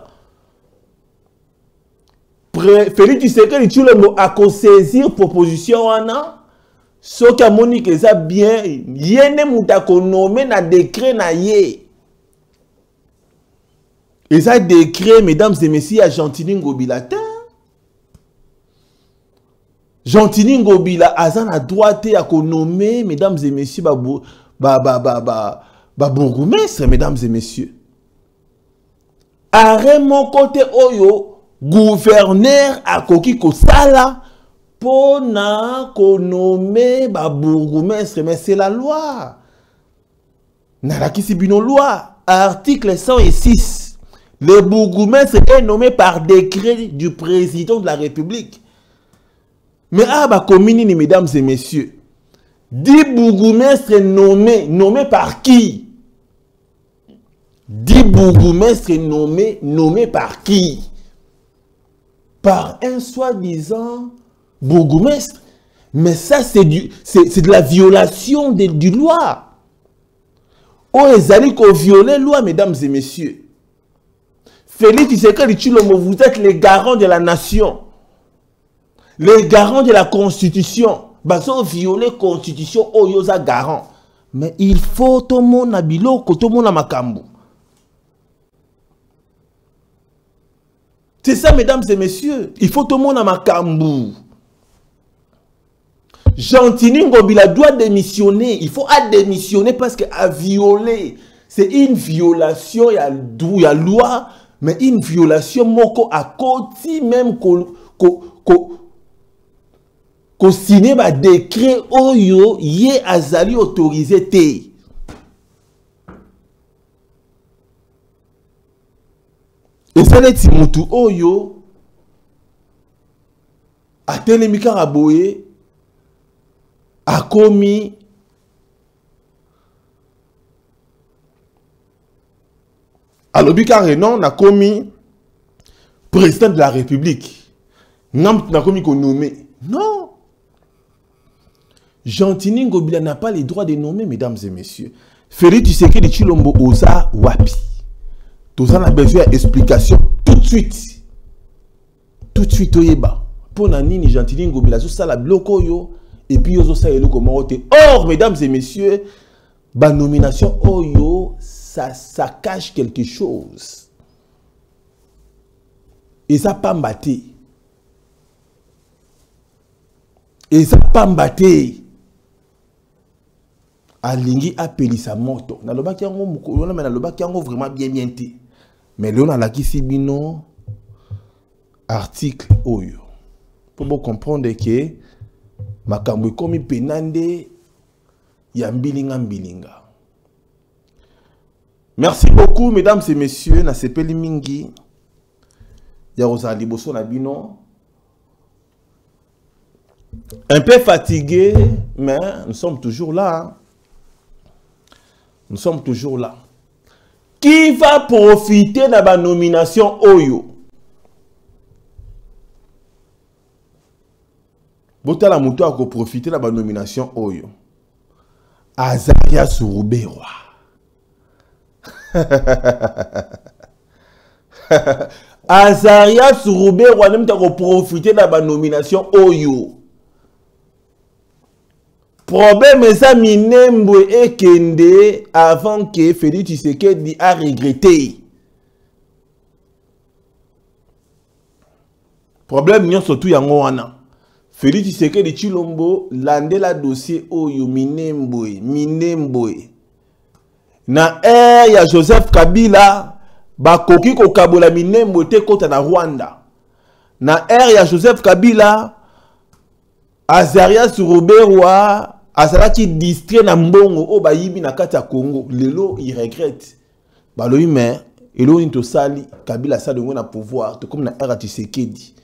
Félix Tshisekedi Tshilombo a saisir proposition wana. Ce qui a monique ça bien, yene mutako nommé na décret na ye. Et ça décret, mesdames et messieurs, à Jean-Tini Ngobila. Jean-Tini Ngobila a la droite à nommer, mesdames et messieurs, bourgmestre, mesdames et messieurs. Arrêt mon côté oyo, gouverneur à koki kosala. Pour nommer bourgmestre, mais c'est la loi. Naraki Sibino loi. Article 106. Le bourgmestre est nommé par décret du président de la République. Mais commune, mesdames et messieurs, 10 bourgmestres nommés par qui? 10 bourgmestres nommés par qui? Par un soi-disant bourgmestre. Mais ça, c'est de la violation du loi. Oh, les alliés qui ont violé la loi, mesdames et messieurs. Félix Tshisekedi Tshilombo, vous êtes les garants de la nation. Les garants de la constitution. Parce que violer la constitution, oh, vous êtes garant. Mais il faut tout le monde à biloko, tout le monde à makambo. C'est ça, mesdames et messieurs. Il faut tout le monde à makambo. Jean-Tini Ngobila doit démissionner. Il faut démissionner parce qu'à violer, c'est une violation. Il y a loi, mais une violation moko à côté même qu'on signe un décret oyo yé azali autorisé te. Et ça n'est pas oyo a telemika raboye a commis alobika renon a commis président de la République. N'a nommé. Non. Jean-Tini Ngobila n'a pas les droits de nommer, mesdames et messieurs. Félix Tshisekedi Tshilombo Oza Wapi. Tout ça, on a besoin d'explication tout de suite. Tout de suite, Oyeba. Pour Nani, Jean-Tini Ngobila, ça la bloco yo. Et puis, yo ça yelo comme roté. Or, mesdames et messieurs, la nomination Oyo, ça cache quelque chose. Et ça pas mbatté. Et ça pas mbatté. Alingi appeli sa moto. Na loba ki yango mukolo na loba ki yango vraiment bien té. Mais là on a la kisibino article oyo. Pour vous comprendre que makambo komi penande ya mbilinga. Merci beaucoup mesdames et messieurs na sepeli mingi ya Rosali Bosso na bino. Un peu fatigué, mais nous sommes toujours là. Nous sommes toujours là. Qui va profiter de la nomination Oyo? Botala Mouto a profité de la nomination Oyo. Azaria Sourouberwa. Azaria Sourouberwa n'a pas profité de la nomination Oyo. Problème est ça, Minembwe et Kende avant que Félix Tshisekedi a regretté. Problème n'y a surtout yangoana. Félix Tshisekedi Tshilombo lande la dossier Oyo Minembwe. Na ya Joseph Kabila bakoki ko kabola Minembwe te kota na Rwanda. Na ya Joseph Kabila Azaria Sourouberwa Azalaki distrait na mbongo o bayibi na kati ya Congo. Lelo il regrette. Baloyi mais elo into sali Kabila sa de na pouvoir to comme na era Tshisekedi.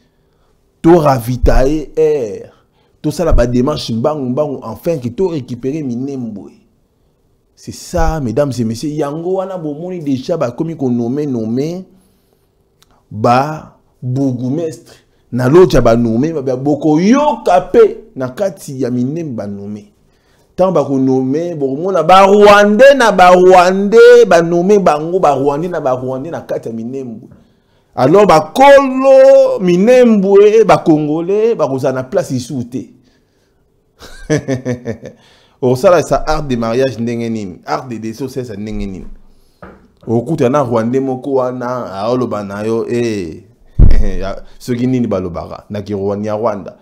To ravitailler to sala ba démarche mbangu enfin que to récupérer Minembwe. C'est ça mesdames et messieurs yango wana bomoni déjà ba komi ko nommé ba bourgmestre na loja ba nommé ba boko yo kapé na kati ya Minembwe ba nommé. Tant ba nommé bomona ba Rwandais na ba Rwandais ba nommé bango ba Rwandais na kati ya Minembwe. Alors ba kolo Minembwe ba Congolais ba kozana place isouté. Au sala sa art de mariage ndenge nini, art de décès ça ndenge nini. Okuta na Rwandais moko wana aoloba na yo soki nini balobara na ki Rwanda.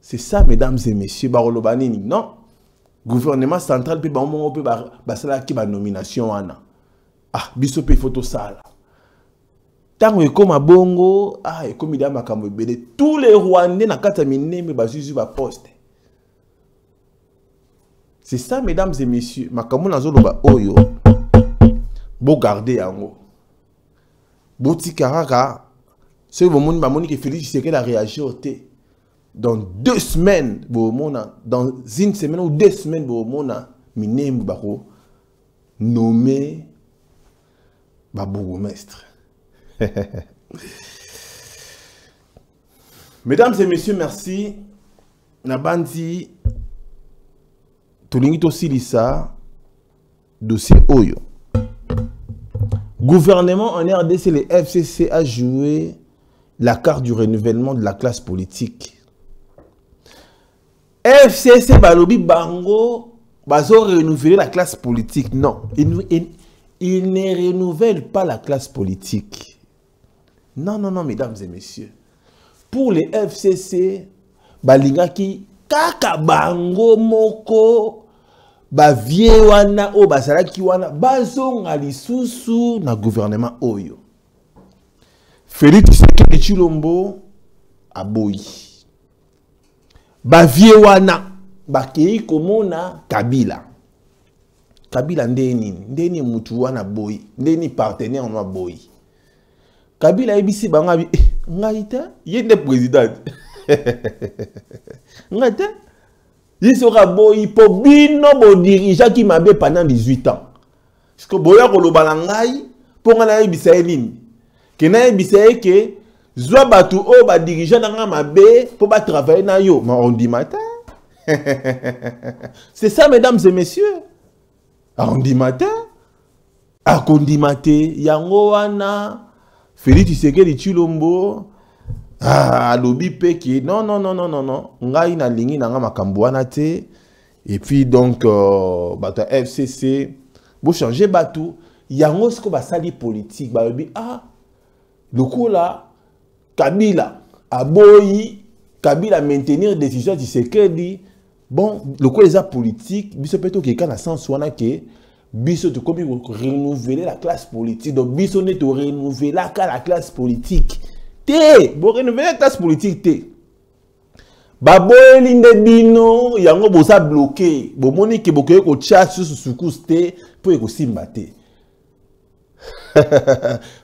C'est ça mesdames et messieurs baroloba nini non. Gouvernement central pe ba mongo pe ba sala ki ba nomination wana. Ah biso pe photo sala. Tango ekoma bongo ekomi da makambo ebele tous les Rwandais na kata Minembwe ba zuzu ba poste. C'est ça mesdames et messieurs makambo na zoloba oyo bo garder yango. Boti karaka ce moment ba moni que Félix Tshisekedi a réagi au thé. Dans 2 semaines, dans une semaine ou 2 semaines, Minembwe bako nommé bourgmestre. Mesdames et messieurs, merci. Nabandi Tolingito Silisa dossier Oyo. Gouvernement en RDC, le FCC a joué la carte du renouvellement de la classe politique. FCC balobi bango bazo renouveler la classe politique. Non, il ne renouvelle pas la classe politique. Non, mesdames et messieurs. Pour les FCC, balingaki kaka bango moko ba vie wana o basalaki wana bazonga lisusu na gouvernement oyo. Félix Tshisekedi Tshilombo aboyi. Ba vie wana bakei komona Kabila. Kabila ndeni mutu wana boyi, ndeni partenaire wana boyi. Kabila ebisi bangabi ngaita yende président. Ngaita il sera boyi po bino bo dirigeant qui mabe pendant 18 ans. Parce que boya ko loba ngai po ngana ebisa elini. Kena ebisa que zwa batu o ba dirigeant na mabe pour ba travailler na yo. Mais on dit matin. C'est ça, mesdames et messieurs. On dit matin. A kondi maté yango wana Félix Tshisekedi Tshilombo lobi peki non ngai na lingi na nga makambo wana te. Et puis donc bata FCC bo changer batu yango siko ba sali politique ba lobi lokola Kabila aboyi Kabila maintenir décision Tshisekedi bon lokola les politique biso peto ke kana sens wana ke biso to komi renouveler la classe politique donc biso ne to renouveler la classe politique te bo renouveler la classe politique te baboyeli nde bino yango boza bloqué bomoni ke bokoye ko chat sur sukus te po ekosimba te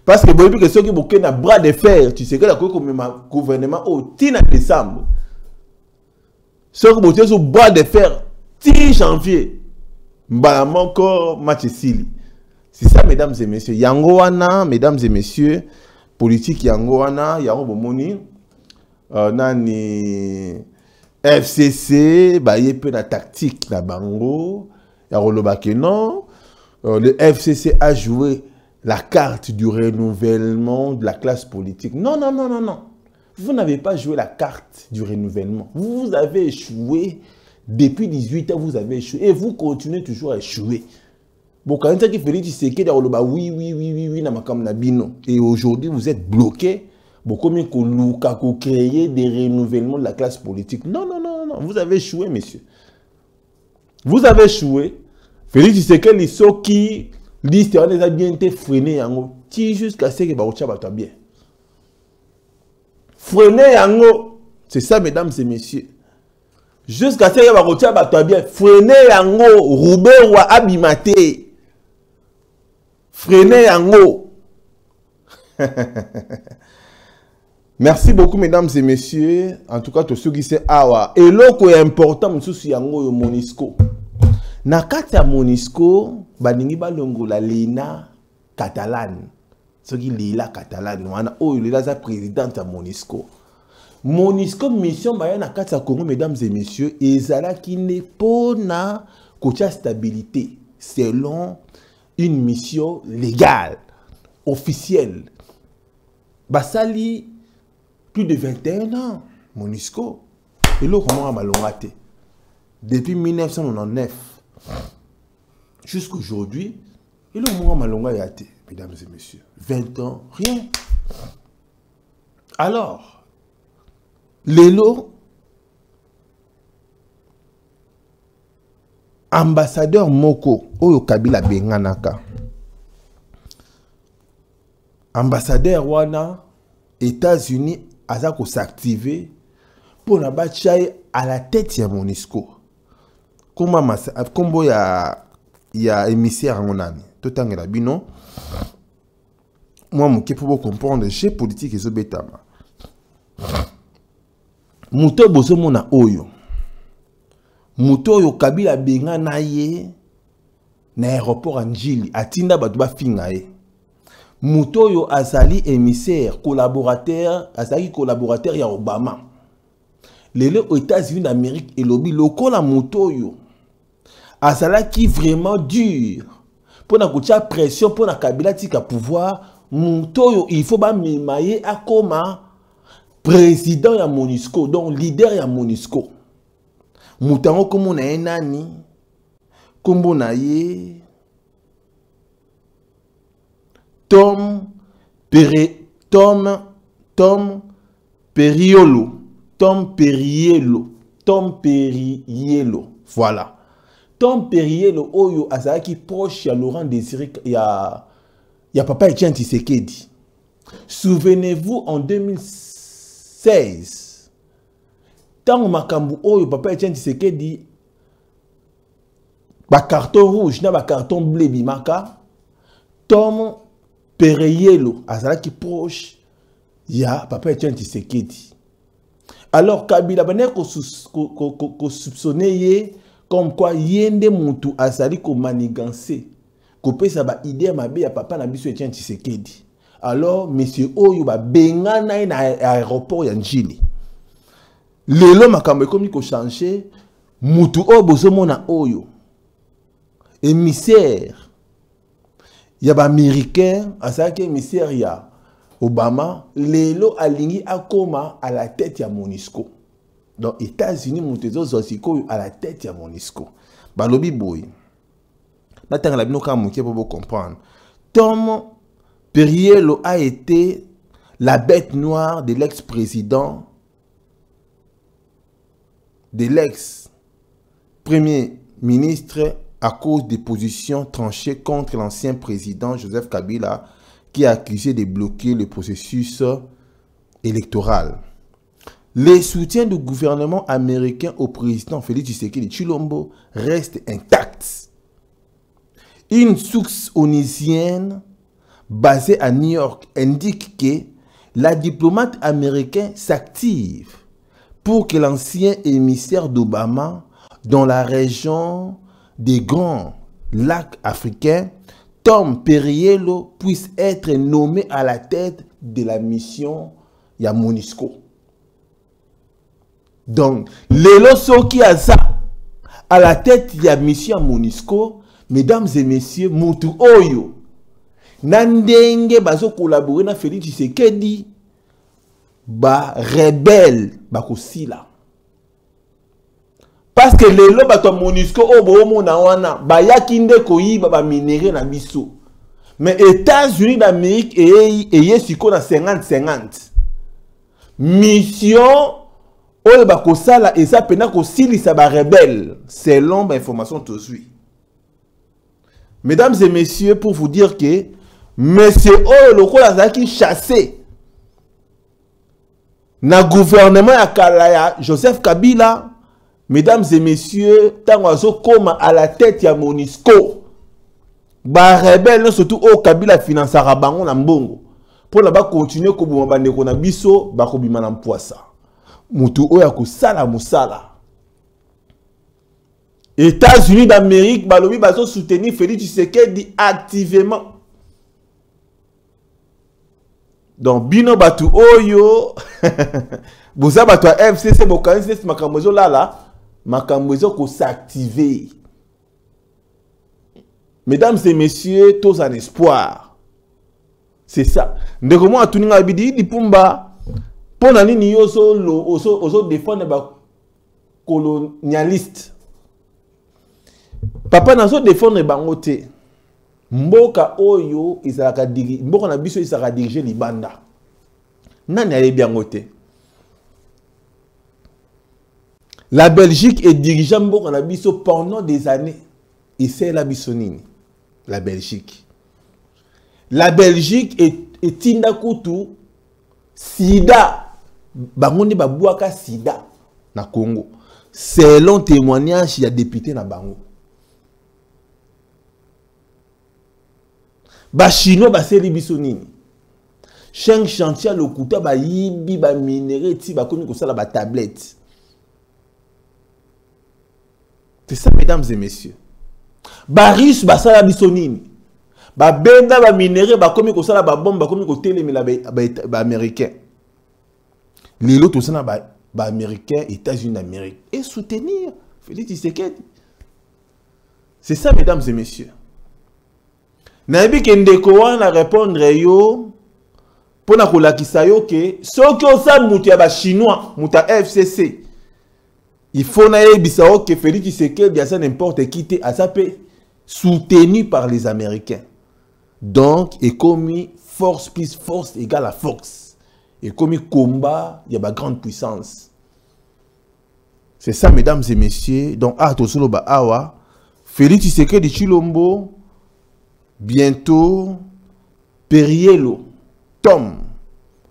parce que boyebi ke soki boke na bras de fer tu sais que la komema gouvernement au tina décembre soki bote sur bras de fer ti janvier Mbalamoko Machesili. C'est ça, mesdames et messieurs. Yangoana, mesdames et messieurs, politique Yangoana, Yango Bomoni, nani FCC, baye peu la tactique la bango, Yarolobake non. Le FCC a joué la carte du renouvellement de la classe politique. Non. Vous n'avez pas joué la carte du renouvellement. Vous avez échoué. Depuis 18 ans, vous avez échoué. Et vous continuez toujours à échouer. Bon, quand on dit que Félix Tshisekedi oui, et aujourd'hui, vous êtes bloqué. Bon, comme vous créez des renouvellements de la classe politique. Non. Vous avez échoué, messieurs. Vous avez échoué. Félix Tshisekedi, ceux qui disent que les a bien été freinés, jusqu'à ce que Baoucha va bien. Freiner, c'est ça, mesdames et messieurs. Jusqu'à ce que Barotia battua bien. Freiner yango, roube wa abimate. Freiner yango. Merci beaucoup, mesdames et messieurs. En tout cas, tous ceux qui sont awa. Et l'autre est important, monsieur yango yo Monisco. Na kati ya Monisco, baningi balongo la Lina catalane. Ceux qui lila catalane, wana oyo lila za présidente ya Monisco. Monisco mission bayana kati Congo, mesdames et messieurs, ezala qui n'est pas na kocha stabilité selon une mission légale, officielle. Basali plus de 21 ans, Monisco. Et là, comment on a malongate? Depuis 1999 jusqu'à aujourd'hui, et là, comment on a malongate, mesdames et messieurs? 20 ans, rien. Alors, Lelo, ambassadeur Moko, Oyo Kabila Benganaka. Ambassadeur Wana, États-Unis, Azako s'activer pour la bataille à la tête de Monisco. Comme il y a émissaire en année. Tout le temps, bino. Moi, je peux comprendre, j'ai politique et ce bétama. Muto boso mona oyo. Muto oyo Kabila benga na ye na aéroport Njili atinda batu ba finga ye. Muto oyo azali émissaire, collaborateur, azali collaborateur ya Obama. Lelo aux États-Unis d'Amérique et lobby lokola muto oyo azala qui vraiment dur pour na kutia pression pour na Kabila tika pouvoir. Muto oyo il faut ba memaye akoma président ya Monisco, donc leader ya Monisco. Moutango comme on a un nani, comme on a ye, Tom Periolo, voilà. Tom Perielo, oyo azaki proche ya Laurent Désiré, ya papa Etienne Tshisekedi. Souvenez-vous en 2016, tant makambu oyo papa Etienne Tshisekedi ba carton rouge na ba carton bleu bimaka, Tom Perielo azalaki proche ya papa Etienne Tshisekedi. Alors Kabila bane ko soupçonner comme quoi yende muntu azali ko manigancer ko pesa ba idée mabe ya papa na biso Etienne Tshisekedi. Alors monsieur oyo ba bengana na aéroport ya Njili. Lelo makambo ekomi ko changer mutu o bozomona oyo émissaire ya ba américain asaki émissaire ya Obama lelo alingi akoma à la tête ya MONUSCO. Donc États-Unis mutezo zosiko à la tête ya MONUSCO. Balobi boy. Natanga la bino ka muke pour comprendre. Tom Perriello a été la bête noire de l'ex-président, de l'ex-premier ministre à cause des positions tranchées contre l'ancien président Joseph Kabila qui a accusé de bloquer le processus électoral. Les soutiens du gouvernement américain au président Félix Tshisekedi Tshilombo restent intacts. Une source onusienne basée à New York indique que la diplomate américaine s'active pour que l'ancien émissaire d'Obama dans la région des Grands Lacs africains, Tom Perriello, puisse être nommé à la tête de la mission ya MONUSCO. Donc, lelo soki aza à la tête de la mission MONUSCO, mesdames et messieurs, mutu oyo nandenge bazo collaborer na Félix Tshisekedi ba rebelle ba kosila. Parce que lelo bato MONUSCO obo mona wana ba yakinde koyiba ba minéraux na biso. Mais États-Unis d'Amérique et siko na 50-50. Mission oyo ba kosala eza pena kosilisa ba rebelle selon ba information tozui. Mesdames et messieurs, pour vous dire que monsieur oyo lokola azaki chassé na gouvernement ya Kalaya Joseph Kabila, mesdames et messieurs, tango azo koma à la tête ya MONUSCO ba rebelle surtout au Kabila financera bango na mbongo pour na ba continuer ko boma bandeko na biso ba ko bima na mpwasa mutu oyo akosala musala. États-Unis d'Amérique balobi bazo soutenir Félix Tshisekedi activement. Donc bino batu oyo boza batu a FCC bokanisi makambozo lala makambozo ko s'activer. Mesdames et messieurs, tous en espoir. C'est ça. Ndeko mo atuninga bidi di pumba pona nini yoso oso défendre ba colonialiste. Papa nazo défendre bango te. Mboka oyo izalaka diri mboka na biso izalaka diriger libanda. Nani ayebi yango te. La Belgique est dirigeant mboka na biso pendant des années. Et c'est la bisonine. La Belgique. La Belgique est tinda kutu sida. Bango ne babuaka sida na Congo. Selon témoignage il y a député na bango. Ba chinois ba seli bisonini. Cheng chantier lokuta ba yibi ba minéraux ti ba komi ko sala ba tablette. C'est ça mesdames et messieurs. Ba riche ba sala bisonini. Ba benda ba minéraux ba komi ko sala ba bombe ba komi ko telemela ba américain. Les autres ça na ba américain États-Unis d'Amérique et soutenir Félix Tshisekedi. C'est ça mesdames et messieurs. Nabi kendeko wana répondre yo pona kolakisa yo ke soki osa mutu ya ba chinois muta FCC il faut na yebisa o ke Félix Tshisekedi asa n'importe qui te asa pe soutenu par les Américains. Donc et comme force plus force égale à force et comme combat il y a ba grande puissance. C'est ça mesdames et messieurs. Donc atosolo ba awa Félix Tshisekedi Tshilombo bientôt Perriello Tom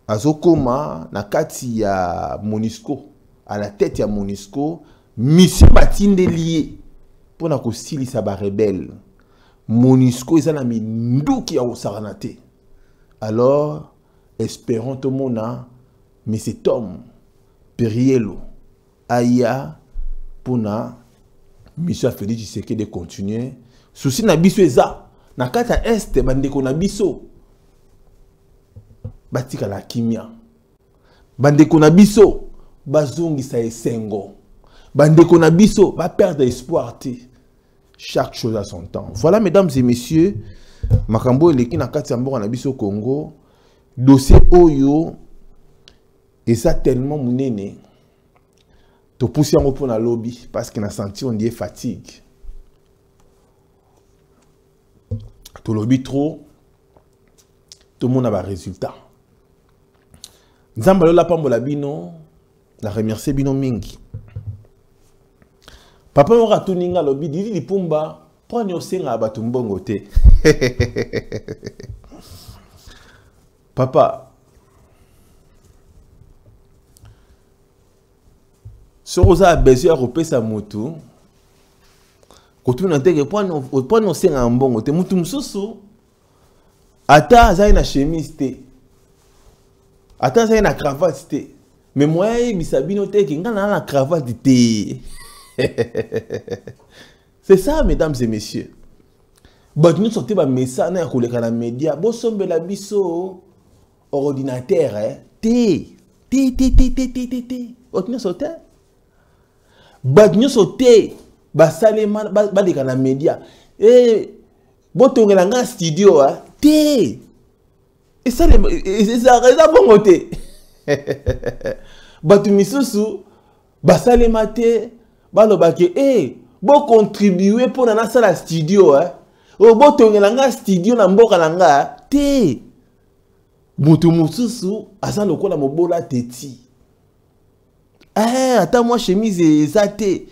azokoma na kati ya MONUSCO à la tête ya MONUSCO mission batinde lié pour na ko silisa ba rebelle MONUSCO eza na minduki ya osaranate. Alors espérons tout mona mais c'est Tom Perriello aya pour na mission Félix Tshisekedi de continuer souci na biso eza na kata est bandeko na biso batika la kimia. Bandeko na biso bazongisa esengo. Bandeko na biso ba perdre espoir te. Chaque chose à son temps. Voilà, mesdames et messieurs, makambo eleki na kati ya mboka na biso Congo, dossier oyo eza tellement munene. To pousser en repos na lobby parce qu'on a senti on dit fatigue. To lobby trop, tout le monde a un résultat. Nzamba lola pambola bino, na remercier bino mingi. Papa mora tuninga lobby didi di pumba, poni osenga abatu mbongo te. Papa, si vous avez besoin de repérer sa moto, quand vous n'avez pas de mbongo te, mutu mususu, ata aza na chemise te, ata aza na cravate te, mais moi bisabino te ki nga na cravate te. C'est ça, mesdames et messieurs. But nous sortons ba message na koleka na media, bo sombe la biso ordinateur te. Otino sote. But nous sortons ba salema ba leka na media. Bo tongela nga studio te. Et ça ça bongo te. But misusu ba salema te. Balobake bo contribuer pour na sala studio o bo tongela nga studio na mboka langa te mutu mususu asa lokola mobola teti ata moi chemise ezate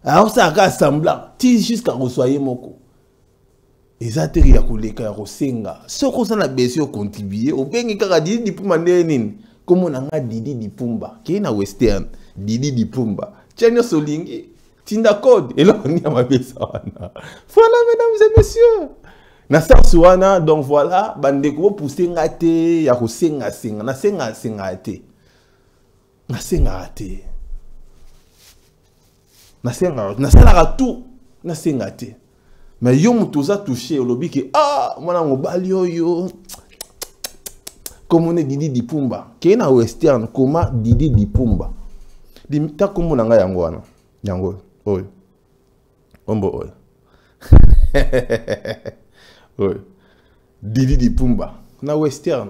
ça ka semblant ti jusqu'à resoyer moko ezate ya koleka ya kosenga soko sana besoin contribuer o bengi kaka Didi Dipumba nini komo na nga Didi Dipumba ke na western Didi Dipumba Tchenyo Solingi, Tinda Code, et là on y a ma personne. Voilà, mesdames et messieurs. Na Sarsuana, donc voilà, bandeko pousser ngate, ya ko senga senga, na senga senga te. Na senga te. Na senga, na sala tout, na senga te. Mais yo mutuza touché au lobby que mwana mobali yo. Comme on est Didi Dipumba, qui est na western, comment Didi Dipumba. Ta kombo nanga yango wana yango oyo ombo oyo oyo Didi Dipumba na western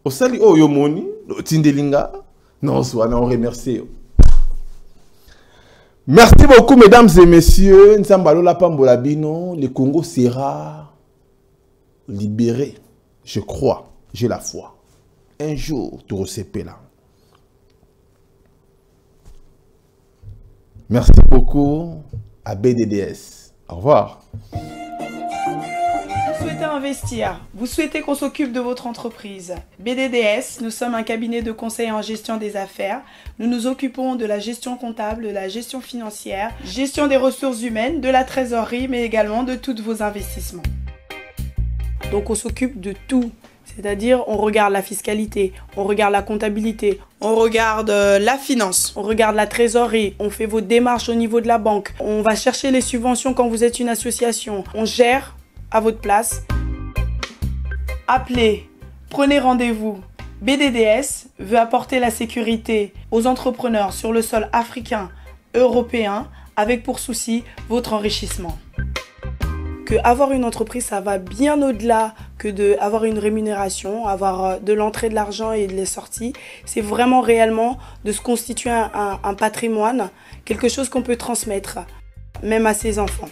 osali oyo moni tindelinga non swana on remercie. Merci beaucoup mesdames et messieurs, nzamba lola pambola bino, le Congo sera libéré, je crois, j'ai la foi. Un jour tu recépes là. Merci beaucoup à BDDS. Au revoir. Vous souhaitez investir, vous souhaitez qu'on s'occupe de votre entreprise. BDDS, nous sommes un cabinet de conseil en gestion des affaires. Nous nous occupons de la gestion comptable, de la gestion financière, gestion des ressources humaines, de la trésorerie, mais également de tous vos investissements. Donc on s'occupe de tout. C'est-à-dire, on regarde la fiscalité, on regarde la comptabilité, on regarde la finance, on regarde la trésorerie, on fait vos démarches au niveau de la banque, on va chercher les subventions quand vous êtes une association, on gère à votre place. Appelez, prenez rendez-vous. BDDS veut apporter la sécurité aux entrepreneurs sur le sol africain, européen, avec pour souci votre enrichissement. Que avoir une entreprise, ça va bien au-delà que d'avoir une rémunération, avoir de l'entrée de l'argent et de la sortie. C'est vraiment réellement de se constituer un patrimoine, quelque chose qu'on peut transmettre, même à ses enfants.